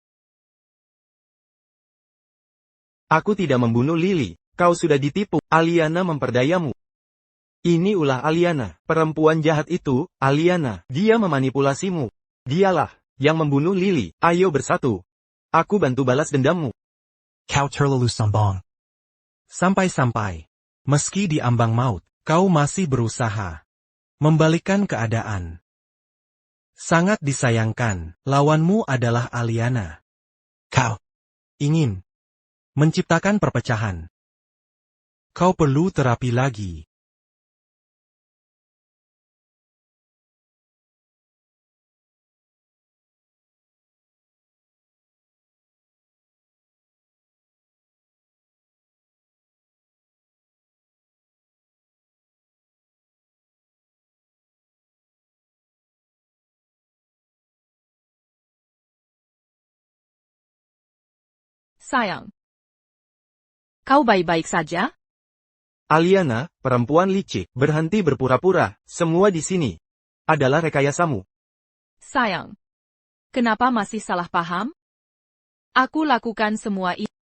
Speaker 3: Aku tidak membunuh Lily. Kau sudah ditipu. Aliana memperdayamu. Ini ulah Aliana. Perempuan jahat itu, Aliana. Dia memanipulasimu. Dialah yang membunuh Lily. Ayo bersatu. Aku bantu balas dendammu.
Speaker 10: Kau terlalu sombong.
Speaker 6: Sampai-sampai, meski di ambang maut, kau masih berusaha membalikkan keadaan. Sangat disayangkan, lawanmu adalah Aliana.
Speaker 10: Kau ingin menciptakan perpecahan. Kau perlu terapi lagi.
Speaker 1: Sayang. Kau baik-baik saja?
Speaker 3: Aliana, perempuan licik, berhenti berpura-pura, semua di sini adalah rekayasamu.
Speaker 1: Sayang. Kenapa masih salah paham? Aku lakukan semua ini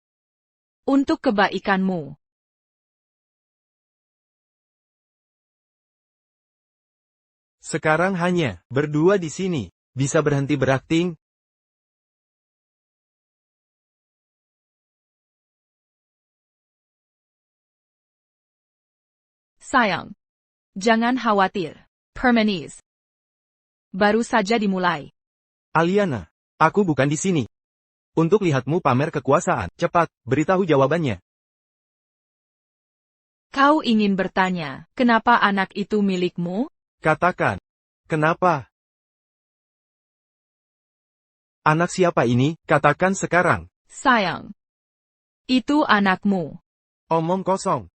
Speaker 1: untuk kebaikanmu.
Speaker 3: Sekarang hanya berdua di sini. Bisa berhenti berakting?
Speaker 1: Sayang. Jangan khawatir. Permanis. Baru saja dimulai.
Speaker 3: Aliana, aku bukan di sini untuk lihatmu pamer kekuasaan. Cepat, beritahu jawabannya.
Speaker 1: Kau ingin bertanya, kenapa anak itu milikmu?
Speaker 3: Katakan. Kenapa? Anak siapa ini? Katakan sekarang.
Speaker 1: Sayang. Itu anakmu.
Speaker 3: Omong kosong.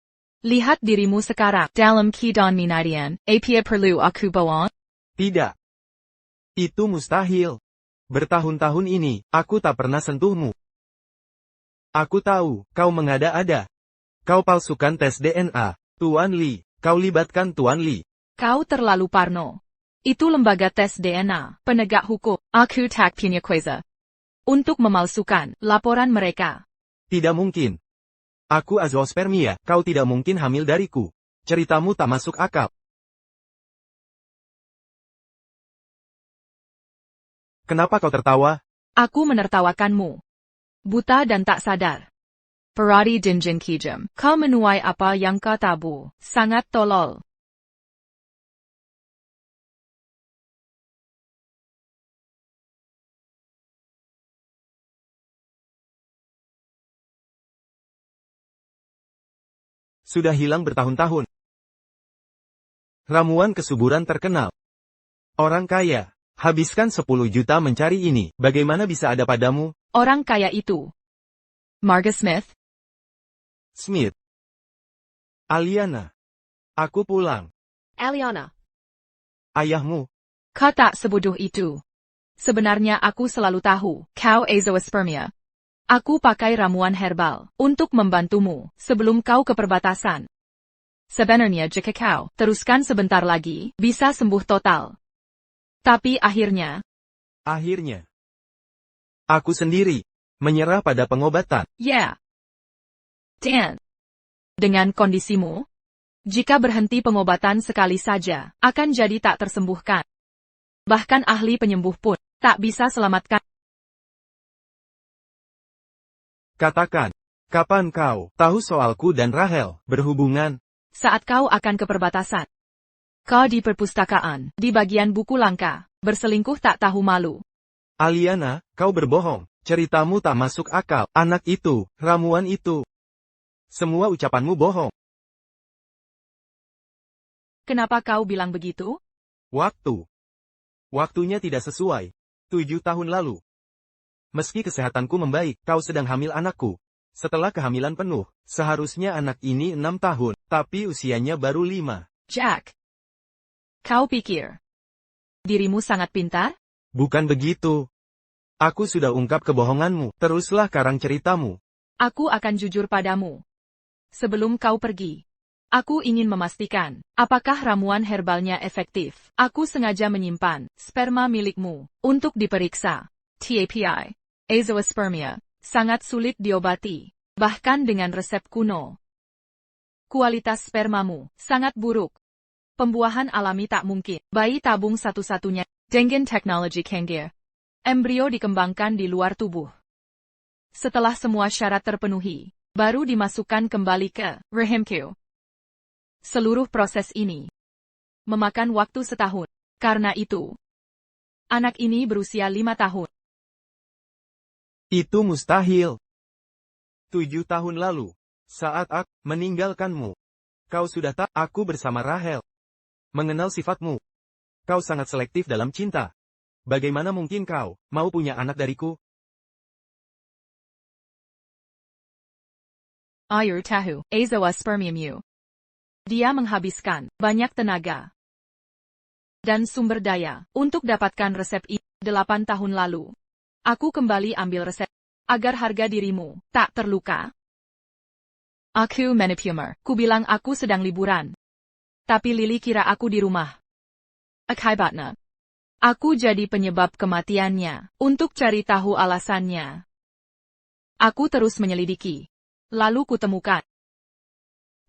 Speaker 1: Lihat dirimu sekarang. Dalam keadaan minadian, apa perlu aku bohong?
Speaker 3: Tidak. Itu mustahil. Bertahun-tahun ini, aku tak pernah sentuhmu. Aku tahu, kau mengada-ada. Kau palsukan tes DNA. Tuan Li, kau libatkan Tuan Li.
Speaker 1: Kau terlalu parno. Itu lembaga tes DNA, penegak hukum. Aku tak punya kuasa untuk memalsukan laporan mereka.
Speaker 3: Tidak mungkin. Aku azoospermia, kau tidak mungkin hamil dariku. Ceritamu tak masuk akal. Kenapa kau tertawa?
Speaker 1: Aku menertawakanmu. Buta dan tak sadar. Paradi dinjin kijam. Kau menuai apa yang kau tabu. Sangat tolol.
Speaker 3: Sudah hilang bertahun-tahun. Ramuan kesuburan terkenal. Orang kaya. Habiskan 10 juta mencari ini. Bagaimana bisa ada padamu?
Speaker 1: Orang kaya itu. Marga Smith.
Speaker 3: Smith. Aliana. Aku pulang.
Speaker 4: Aliana.
Speaker 3: Ayahmu.
Speaker 1: Kau tak sebodoh itu. Sebenarnya aku selalu tahu, kau azoospermia. Aku pakai ramuan herbal untuk membantumu sebelum kau ke perbatasan. Sebenarnya jika kau teruskan sebentar lagi, bisa sembuh total. Tapi akhirnya,
Speaker 3: aku sendiri menyerah pada pengobatan.
Speaker 1: ya. Dan, dengan kondisimu, jika berhenti pengobatan sekali saja, akan jadi tak tersembuhkan. Bahkan ahli penyembuh pun tak bisa selamatkan.
Speaker 3: Katakan, kapan kau tahu soalku dan Rahel berhubungan?
Speaker 1: Saat kau akan ke perbatasan. Kau di perpustakaan, di bagian buku langka, berselingkuh tak tahu malu.
Speaker 3: Aliana, kau berbohong. Ceritamu tak masuk akal. Anak itu, ramuan itu. Semua ucapanmu bohong.
Speaker 1: Kenapa kau bilang begitu?
Speaker 3: Waktunya tidak sesuai. 7 tahun lalu. Meski kesehatanku membaik, kau sedang hamil anakku. Setelah kehamilan penuh, seharusnya anak ini 6 tahun, tapi usianya baru 5.
Speaker 1: Jack. Kau pikir dirimu sangat pintar?
Speaker 3: Bukan begitu. Aku sudah ungkap kebohonganmu, teruslah karang ceritamu.
Speaker 1: Aku akan jujur padamu. Sebelum kau pergi, aku ingin memastikan, apakah ramuan herbalnya efektif. Aku sengaja menyimpan sperma milikmu untuk diperiksa. TAPI. Azoospermia. Sangat sulit diobati, bahkan dengan resep kuno. Kualitas spermamu sangat buruk. Pembuahan alami tak mungkin. Bayi tabung satu-satunya. Dengan teknologi Kanggir. Embrio dikembangkan di luar tubuh. Setelah semua syarat terpenuhi, baru dimasukkan kembali ke rahimku. Seluruh proses ini memakan waktu setahun. Karena itu, anak ini berusia 5 tahun.
Speaker 3: Itu mustahil. 7 tahun lalu, saat aku meninggalkanmu, kau sudah tak aku bersama Rahel. Mengenal sifatmu. Kau sangat selektif dalam cinta. Bagaimana mungkin kau mau punya anak dariku?
Speaker 1: Air tahu, azawa spermium. Dia menghabiskan banyak tenaga dan sumber daya untuk dapatkan resep ini. 8 tahun lalu, aku kembali ambil resep agar harga dirimu tak terluka. Aku menepumar. Ku bilang aku sedang liburan. Tapi Lily kira aku di rumah. Akibatnya, aku jadi penyebab kematiannya. Untuk cari tahu alasannya, aku terus menyelidiki. Lalu kutemukan.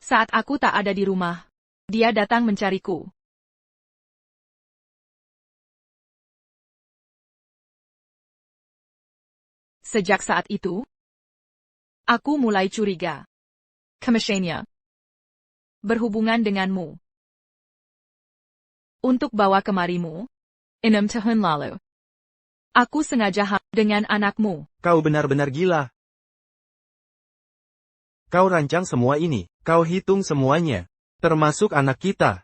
Speaker 1: Saat aku tak ada di rumah, dia datang mencariku. Sejak saat itu, aku mulai curiga. Kemeshanya berhubungan denganmu. Untuk bawa kemarimu, 6 tahun lalu. Aku sengaja dengan anakmu.
Speaker 3: Kau benar-benar gila. Kau rancang semua ini, kau hitung semuanya, termasuk anak kita.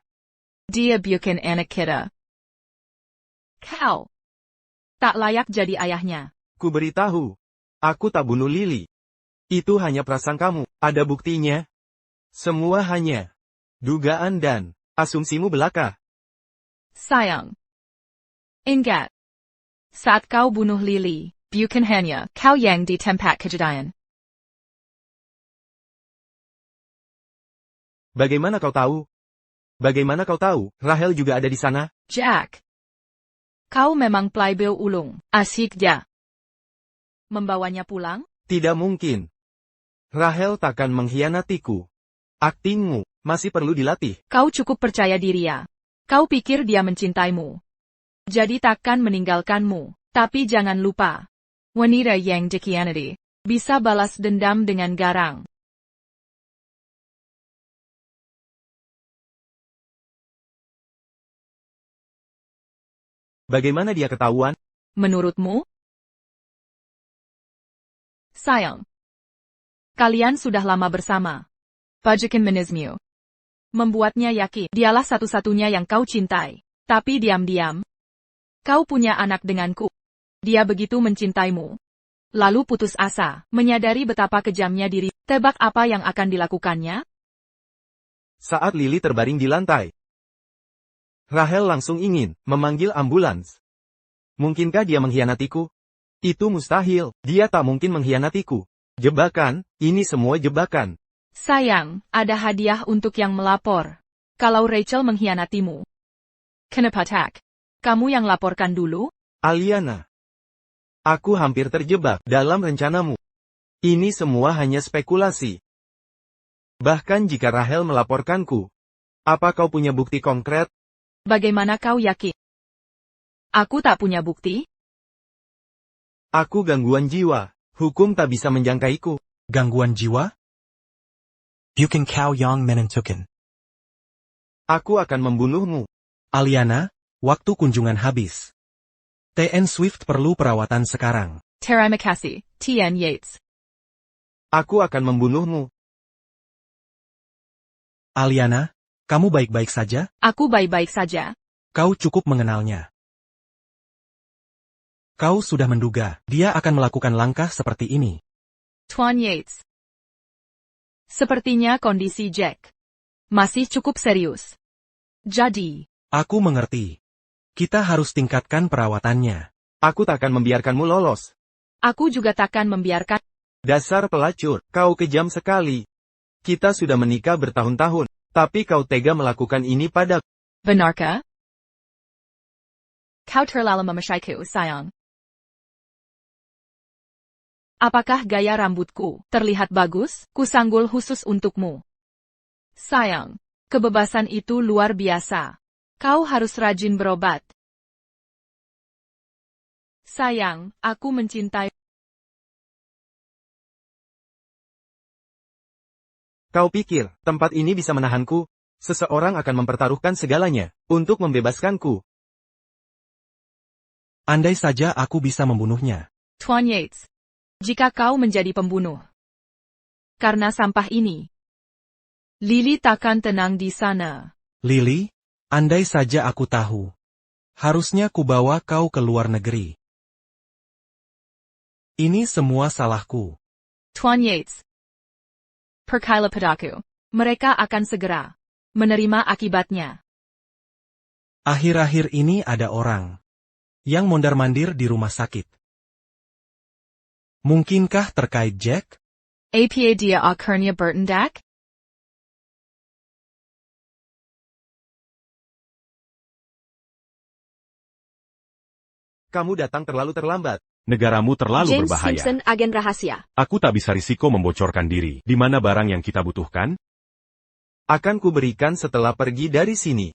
Speaker 1: Dia bukan anak kita. Kau tak layak jadi ayahnya.
Speaker 3: Ku beritahu, aku tak bunuh Lily. Itu hanya prasangkamu, ada buktinya. Semua hanya dugaan dan asumsimu belaka.
Speaker 1: Sayang. Ingat. Saat kau bunuh Lily, bukan hanya kau yang di tempat kejadian.
Speaker 3: Bagaimana kau tahu? Bagaimana kau tahu, Rahel juga ada di sana?
Speaker 1: Jack. Kau memang playboy ulung, asik dia. Membawanya pulang?
Speaker 3: Tidak mungkin. Rahel takkan mengkhianatiku. Aktingmu masih perlu dilatih.
Speaker 1: Kau cukup percaya diri ya. Kau pikir dia mencintaimu. Jadi takkan meninggalkanmu. Tapi jangan lupa. Wanita yang dikhianati bisa balas dendam dengan garang.
Speaker 3: Bagaimana dia ketahuan?
Speaker 1: Menurutmu? Sayang. Kalian sudah lama bersama. Pajakan menismu. Membuatnya yakin dialah satu-satunya yang kau cintai. Tapi diam-diam, kau punya anak denganku. Dia begitu mencintaimu. Lalu putus asa, menyadari betapa kejamnya diri. Tebak apa yang akan dilakukannya?
Speaker 3: Saat Lily terbaring di lantai, Rahel langsung ingin memanggil ambulans. Mungkinkah dia mengkhianatiku? Itu mustahil, dia tak mungkin mengkhianatiku. Jebakan, ini semua jebakan.
Speaker 1: Sayang, ada hadiah untuk yang melapor. Kalau Rachel mengkhianatimu. Kenapa tak? Kamu yang laporkan dulu?
Speaker 3: Aliana. Aku hampir terjebak dalam rencanamu. Ini semua hanya spekulasi. Bahkan jika Rahel melaporkanku, apa kau punya bukti konkret?
Speaker 1: Bagaimana kau yakin? Aku tak punya bukti?
Speaker 3: Aku gangguan jiwa. Hukum tak bisa menjangkaiku.
Speaker 10: Gangguan jiwa? Bukan kau yang menentukan.
Speaker 3: Aku akan membunuhmu.
Speaker 10: Aliana, waktu kunjungan habis. TN Swift perlu perawatan sekarang.
Speaker 1: Terima kasih, T.N. Yates.
Speaker 3: Aku akan membunuhmu.
Speaker 10: Aliana, kamu baik-baik saja?
Speaker 1: Aku baik-baik saja.
Speaker 10: Kau cukup mengenalnya. Kau sudah menduga, dia akan melakukan langkah seperti ini.
Speaker 1: Tuan Yates. Sepertinya kondisi Jack masih cukup serius. Jadi,
Speaker 10: aku mengerti. Kita harus tingkatkan perawatannya.
Speaker 3: Aku tak akan membiarkanmu lolos.
Speaker 1: Aku juga takkan membiarkan.
Speaker 3: Dasar pelacur, kau kejam sekali. Kita sudah menikah bertahun-tahun, tapi kau tega melakukan ini padaku.
Speaker 1: Benarkah? Kau terlalu memeshaiku, sayang. Apakah gaya rambutku terlihat bagus? Kusanggul khusus untukmu. Sayang, kebebasan itu luar biasa. Kau harus rajin berobat. Sayang, aku mencintai.
Speaker 3: Kau pikir, tempat ini bisa menahanku? Seseorang akan mempertaruhkan segalanya, untuk membebaskanku.
Speaker 10: Andai saja aku bisa membunuhnya.
Speaker 1: Tuan Yates. jika kau menjadi pembunuh. Karena sampah ini, Lily takkan tenang di sana.
Speaker 10: Lily, andai saja aku tahu. Harusnya kubawa kau ke luar negeri. Ini semua salahku.
Speaker 1: Tuan Yates. Perkailah padaku. Mereka akan segera menerima akibatnya.
Speaker 10: Akhir-akhir ini ada orang yang mondar-mandir di rumah sakit. Mungkinkah terkait Jack?
Speaker 1: Apa dia akhirnya bertindak?
Speaker 3: Kamu datang terlalu terlambat.
Speaker 11: Negaramu terlalu
Speaker 4: James
Speaker 11: berbahaya.
Speaker 4: Simpson, agen rahasia.
Speaker 11: Aku tak bisa risiko membocorkan diri. Di mana barang yang kita butuhkan?
Speaker 3: Akan kuberikan setelah pergi dari sini.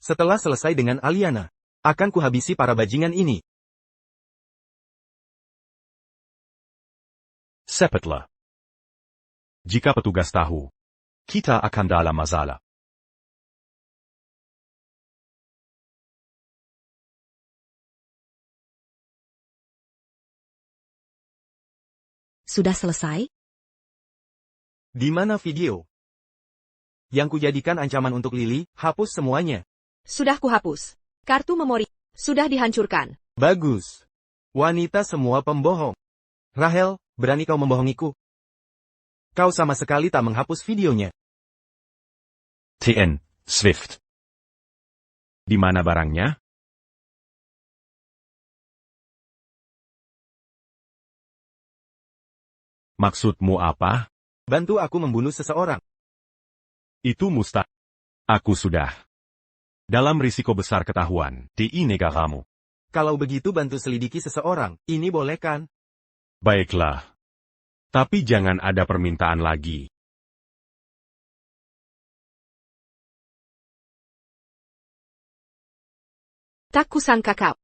Speaker 3: Setelah selesai dengan Aliana, akan kuhabisi para bajingan ini.
Speaker 11: Cepatlah. Jika petugas tahu, kita akan dalam masalah.
Speaker 2: Sudah selesai?
Speaker 3: Di mana video? Yang kujadikan ancaman untuk Lily, hapus semuanya.
Speaker 4: Sudah kuhapus. Kartu memori sudah dihancurkan.
Speaker 3: Bagus. Wanita semua pembohong. Rahel, berani kau membohongiku? Kau sama sekali tak menghapus videonya.
Speaker 11: TN, Swift. Di mana barangnya? Maksudmu apa?
Speaker 3: Bantu aku membunuh seseorang.
Speaker 11: Itu mustahil. Aku sudah dalam risiko besar ketahuan di negaramu.
Speaker 3: Kalau begitu bantu selidiki seseorang, ini boleh kan?
Speaker 11: Baiklah. Tapi jangan ada permintaan lagi.
Speaker 4: Tak kusangka kau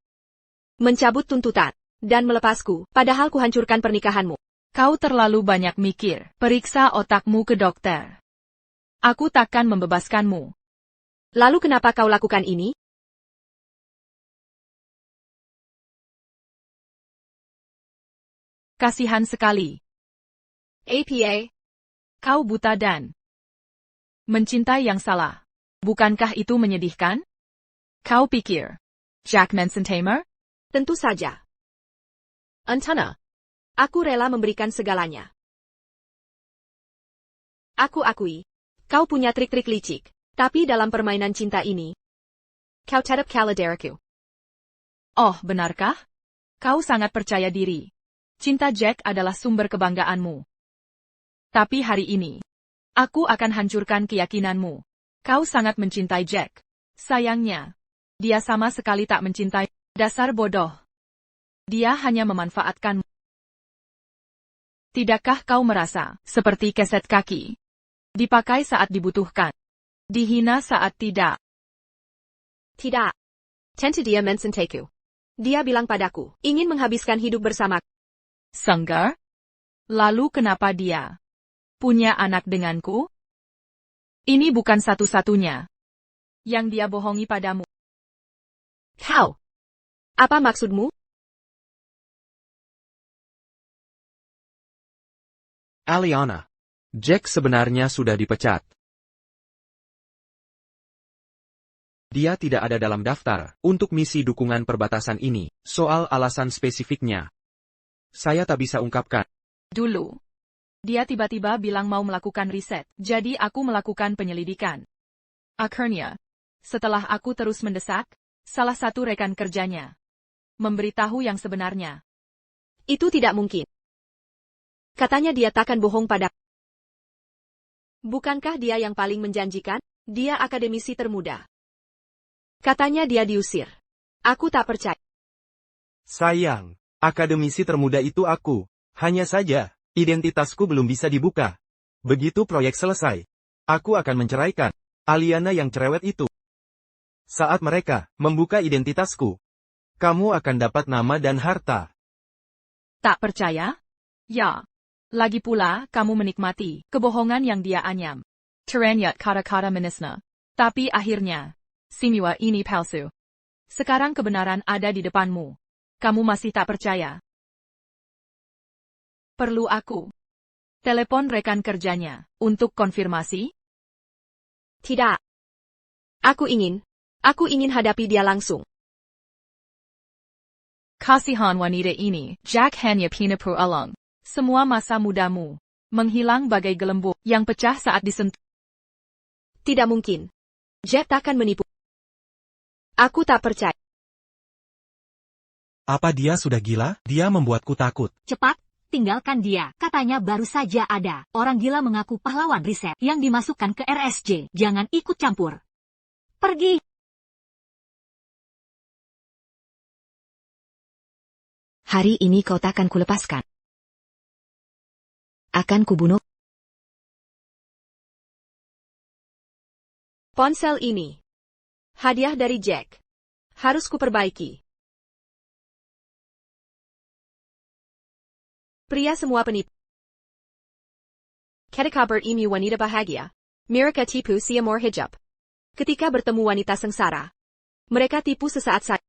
Speaker 4: mencabut tuntutan dan melepasku, padahal kuhancurkan pernikahanmu.
Speaker 1: Kau terlalu banyak mikir. Periksa otakmu ke dokter. Aku takkan membebaskanmu.
Speaker 4: Lalu kenapa kau lakukan ini?
Speaker 1: Kasihan sekali.
Speaker 4: APA.
Speaker 1: Kau buta dan mencintai yang salah. Bukankah itu menyedihkan? Kau pikir Jack Manson Tamer?
Speaker 4: Tentu saja. Antana. Aku rela memberikan segalanya. Aku akui, kau punya trik-trik licik. Tapi dalam permainan cinta ini, kau tetap kalah dariku.
Speaker 1: Oh, benarkah? Kau sangat percaya diri. Cinta Jack adalah sumber kebanggaanmu. Tapi hari ini, aku akan hancurkan keyakinanmu. Kau sangat mencintai Jack. Sayangnya, dia sama sekali tak mencintai. Dasar bodoh. Dia hanya memanfaatkanmu. Tidakkah kau merasa seperti keset kaki? Dipakai saat dibutuhkan. Dihina saat tidak.
Speaker 4: Tidak. Tentu dia mencintaku. Dia bilang padaku, ingin menghabiskan hidup bersama.
Speaker 1: Senggar? Lalu kenapa dia punya anak denganku? Ini bukan satu-satunya yang dia bohongi padamu.
Speaker 4: Kau. Apa maksudmu?
Speaker 6: Aliana. Jack sebenarnya sudah dipecat. Dia tidak ada dalam daftar untuk misi dukungan perbatasan ini. Soal alasan spesifiknya, saya tak bisa ungkapkan.
Speaker 1: Dulu, dia tiba-tiba bilang mau melakukan riset, jadi aku melakukan penyelidikan. Akhirnya, setelah aku terus mendesak, salah satu rekan kerjanya memberitahu yang sebenarnya.
Speaker 4: Itu tidak mungkin. Katanya dia takkan bohong pada. Bukankah dia yang paling menjanjikan? Dia akademisi termuda. Katanya dia diusir. Aku tak percaya.
Speaker 3: Sayang, akademisi termuda itu aku. Hanya saja, identitasku belum bisa dibuka. Begitu proyek selesai, aku akan menceraikan Aliana yang cerewet itu. Saat mereka membuka identitasku, kamu akan dapat nama dan harta.
Speaker 1: Tak percaya? Ya. Lagi pula, kamu menikmati kebohongan yang dia anyam. Teranyat kata-kata menisna. Tapi akhirnya, Simua ini palsu. Sekarang kebenaran ada di depanmu. Kamu masih tak percaya? Perlu aku telepon rekan kerjanya untuk konfirmasi?
Speaker 4: Tidak. Aku ingin hadapi dia langsung.
Speaker 1: Kasihan wanita ini, Jack hanya penipu alang. Semua masa mudamu menghilang bagai gelembung yang pecah saat disentuh.
Speaker 4: Tidak mungkin. Jack takkan menipu. Aku tak percaya.
Speaker 10: Apa dia sudah gila? Dia membuatku takut.
Speaker 7: Cepat, tinggalkan dia. Katanya baru saja ada orang gila mengaku pahlawan riset yang dimasukkan ke RSJ. Jangan ikut campur. Pergi.
Speaker 2: Hari ini kau takkan kulepaskan. Akan kubunuh.
Speaker 4: Ponsel ini. Hadiah dari Jack. Harus kuperbaiki. Pria semua penipu. Ketika ini wanita bahagia. Mereka tipu si amor hijab. Ketika bertemu wanita sengsara. Mereka tipu sesaat saja.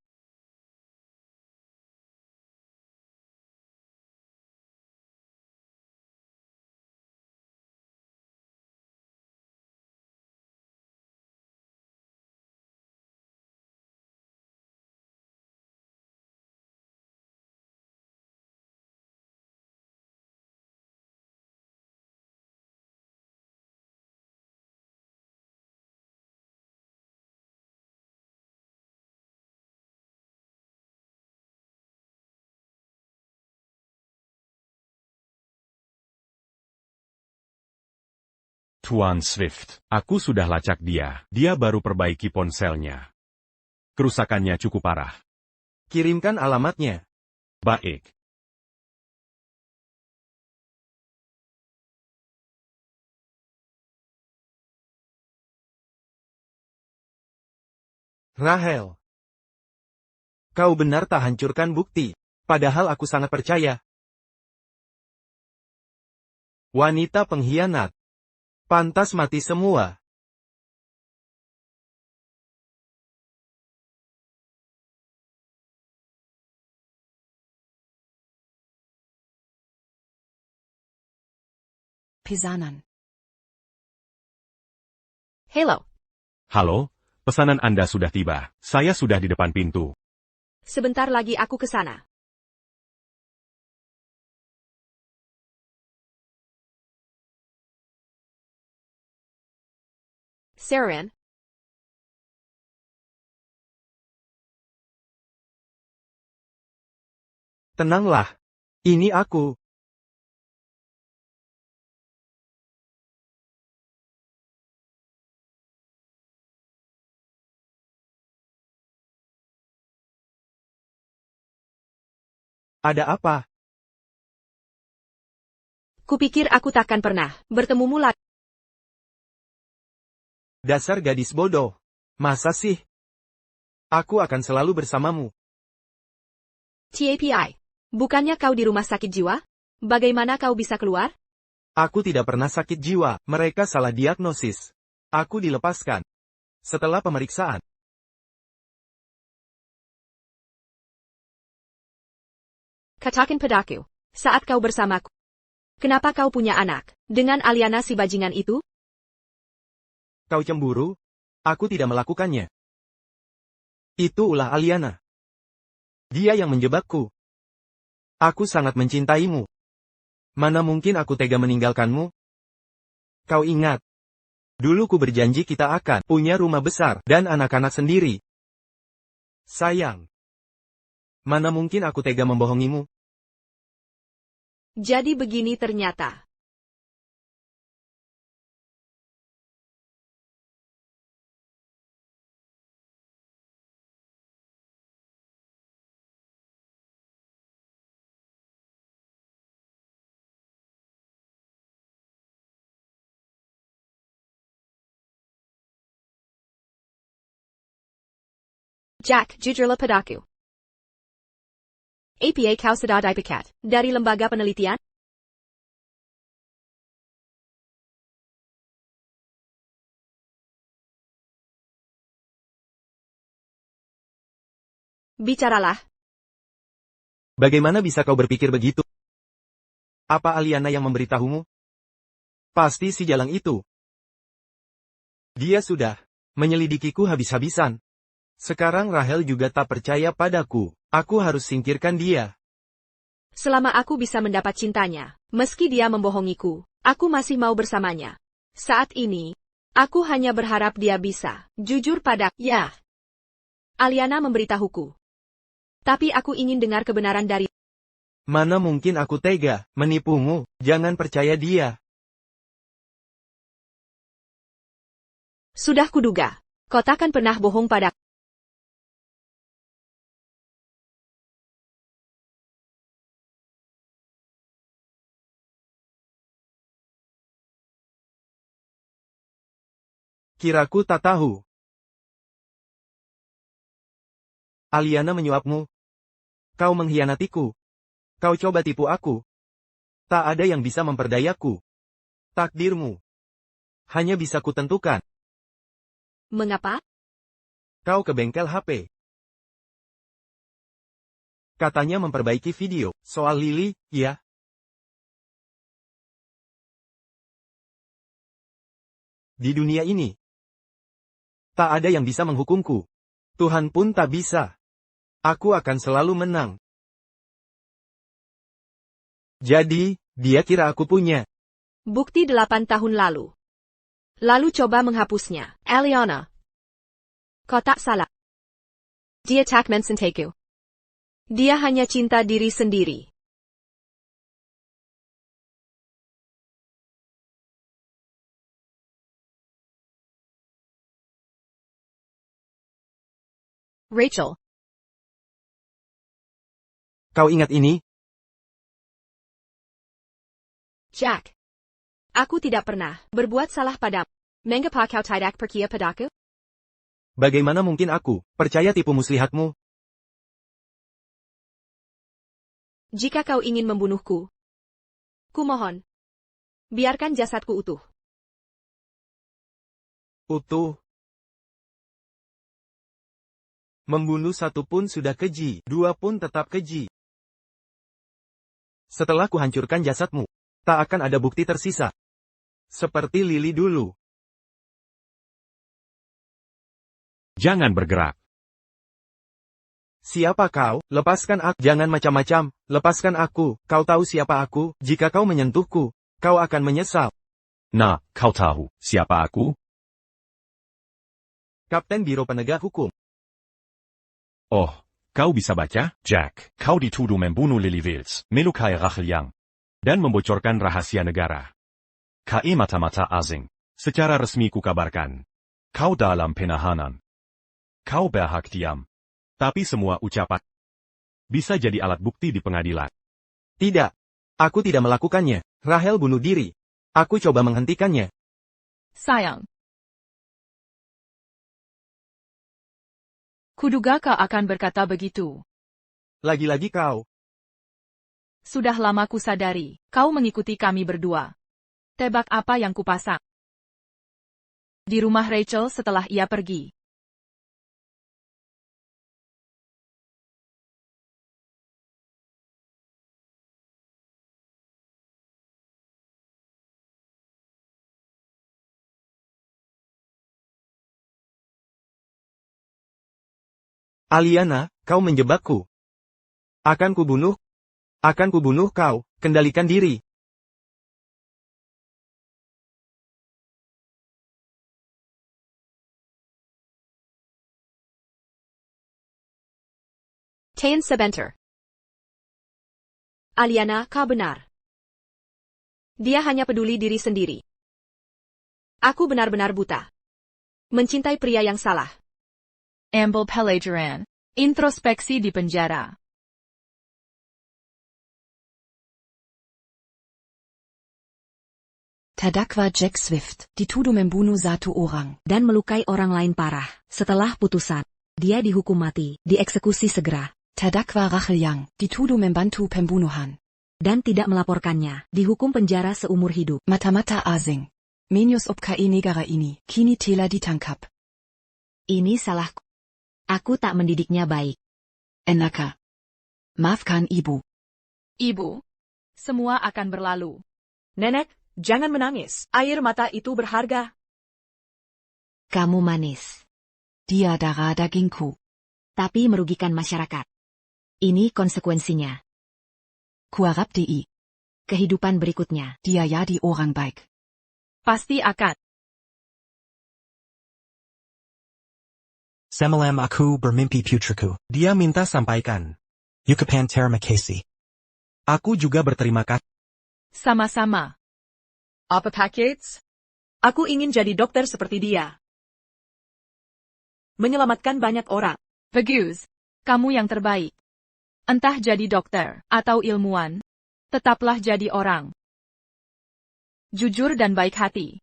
Speaker 11: Tuan Swift, aku sudah lacak dia. Dia baru perbaiki ponselnya. Kerusakannya cukup parah.
Speaker 3: Kirimkan alamatnya.
Speaker 11: Baik.
Speaker 3: Rahel. Kau benar tak hancurkan bukti. Padahal aku sangat percaya. Wanita pengkhianat. Pantas mati semua.
Speaker 2: Pesanan.
Speaker 4: Hello.
Speaker 11: Halo, pesanan Anda sudah tiba. Saya sudah di depan pintu.
Speaker 4: Sebentar lagi aku ke sana. Saren.
Speaker 3: Tenanglah. Ini aku. Ada apa?
Speaker 4: Kupikir aku takkan pernah bertemumu lagi.
Speaker 3: Dasar gadis bodoh. Masa sih? Aku akan selalu bersamamu.
Speaker 4: TAPI. Bukannya kau di rumah sakit jiwa? Bagaimana kau bisa keluar?
Speaker 3: Aku tidak pernah sakit jiwa. Mereka salah diagnosis. Aku dilepaskan. Setelah pemeriksaan.
Speaker 4: Katakan padaku. Saat kau bersamaku. Kenapa kau punya anak? Dengan Aliana si bajingan itu?
Speaker 3: Kau cemburu? Aku tidak melakukannya. Itu ulah Aliana. Dia yang menjebakku. Aku sangat mencintaimu. Mana mungkin aku tega meninggalkanmu? Kau ingat. Dulu ku berjanji kita akan punya rumah besar dan anak-anak sendiri. Sayang. Mana mungkin aku tega membohongimu?
Speaker 4: Jadi begini ternyata. Jack, jujurlah padaku. APA kau sudah dipecat dari lembaga penelitian? Bicaralah.
Speaker 3: Bagaimana bisa kau berpikir begitu? Apa Aliana yang memberitahumu? Pasti si Jalang itu. Dia sudah menyelidikiku habis-habisan. Sekarang Rahel juga tak percaya padaku. Aku harus singkirkan dia.
Speaker 4: Selama aku bisa mendapat cintanya, meski dia membohongiku, aku masih mau bersamanya. Saat ini, aku hanya berharap dia bisa jujur pada, ya. Aliana memberitahuku. Tapi aku ingin dengar kebenaran dari...
Speaker 3: Mana mungkin aku tega menipumu, jangan percaya dia.
Speaker 4: Sudah kuduga, kau takkan pernah bohong pada...
Speaker 3: Kiraku tak tahu. Aliana menyuapmu. Kau mengkhianatiku. Kau coba tipu aku. Tak ada yang bisa memperdayaku. Takdirmu hanya bisa kutentukan.
Speaker 4: Mengapa?
Speaker 3: Kau ke bengkel HP. Katanya memperbaiki video. Soal Lily, ya? Di dunia ini, tak ada yang bisa menghukumku. Tuhan pun tak bisa. Aku akan selalu menang. Jadi, dia kira aku punya.
Speaker 4: Bukti 8 tahun lalu. Lalu coba menghapusnya. Aliana. Kau tak salah. Dia tak mencintaku. Dia hanya cinta diri sendiri. Rachel.
Speaker 3: Kau ingat ini?
Speaker 4: Jack. Aku tidak pernah berbuat salah padamu. Mengapa kau tidak percaya padaku?
Speaker 3: Bagaimana mungkin aku percaya tipu muslihatmu?
Speaker 4: Jika kau ingin membunuhku, kumohon, biarkan jasadku utuh.
Speaker 3: Utuh. Membunuh satu pun sudah keji, dua pun tetap keji. Setelah kuhancurkan jasadmu, tak akan ada bukti tersisa. Seperti Lily dulu.
Speaker 11: Jangan bergerak.
Speaker 3: Siapa kau? Lepaskan aku. Jangan macam-macam. Lepaskan aku. Kau tahu siapa aku? Jika kau menyentuhku, kau akan menyesal.
Speaker 11: Nah, kau tahu siapa aku?
Speaker 3: Kapten Biro Penegak Hukum.
Speaker 11: Oh, kau bisa baca? Jack, kau dituduh membunuh Lily Wills, melukai Rachel Young, dan membocorkan rahasia negara. KI mata-mata asing. Secara resmi kukabarkan. Kau dalam penahanan. Kau berhak diam. Tapi semua ucapan bisa jadi alat bukti di pengadilan.
Speaker 3: Tidak. Aku tidak melakukannya. Rahel bunuh diri. Aku coba menghentikannya.
Speaker 1: Sayang. Kuduga kau akan berkata begitu.
Speaker 3: Lagi-lagi kau.
Speaker 1: Sudah lama kusadari, kau mengikuti kami berdua. Tebak apa yang kupasang? Di rumah Rachel setelah ia pergi.
Speaker 3: Aliana, kau menjebakku. Akan kubunuh kau. Kendalikan diri.
Speaker 4: Tain sebentar. Aliana, kau benar. Dia hanya peduli diri sendiri. Aku benar-benar buta. Mencintai pria yang salah.
Speaker 1: Amble Pelajaran. Introspeksi di penjara.
Speaker 2: Terdakwa Jack Swift, dituduh membunuh satu orang.
Speaker 7: Dan melukai orang lain parah. Setelah putusan, dia dihukum mati, dieksekusi segera.
Speaker 2: Terdakwa Rachel Young, dituduh membantu pembunuhan.
Speaker 7: Dan tidak melaporkannya, dihukum penjara seumur hidup.
Speaker 2: Mata-mata asing. Menius op KI negara ini, kini telah ditangkap.
Speaker 7: Ini salahku. Aku tak mendidiknya baik.
Speaker 2: Enaka. Maafkan ibu.
Speaker 1: Ibu. Semua akan berlalu.
Speaker 9: Nenek, jangan menangis. Air mata itu berharga.
Speaker 2: Kamu manis. Dia darah dagingku.
Speaker 7: Tapi merugikan masyarakat.
Speaker 2: Ini konsekuensinya. Kuharap di kehidupan berikutnya dia jadi orang baik.
Speaker 1: Pasti akan.
Speaker 10: Semalam aku bermimpi putriku. Dia minta sampaikan. Yukapan terima kasih. Aku juga berterima kasih.
Speaker 1: Sama-sama.
Speaker 9: Apa packets? Aku ingin jadi dokter seperti dia. Menyelamatkan banyak orang.
Speaker 1: Bagus. Kamu yang terbaik. Entah jadi dokter atau ilmuwan, tetaplah jadi orang. Jujur dan baik hati.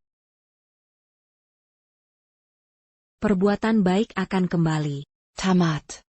Speaker 2: Perbuatan baik akan kembali. Tamat.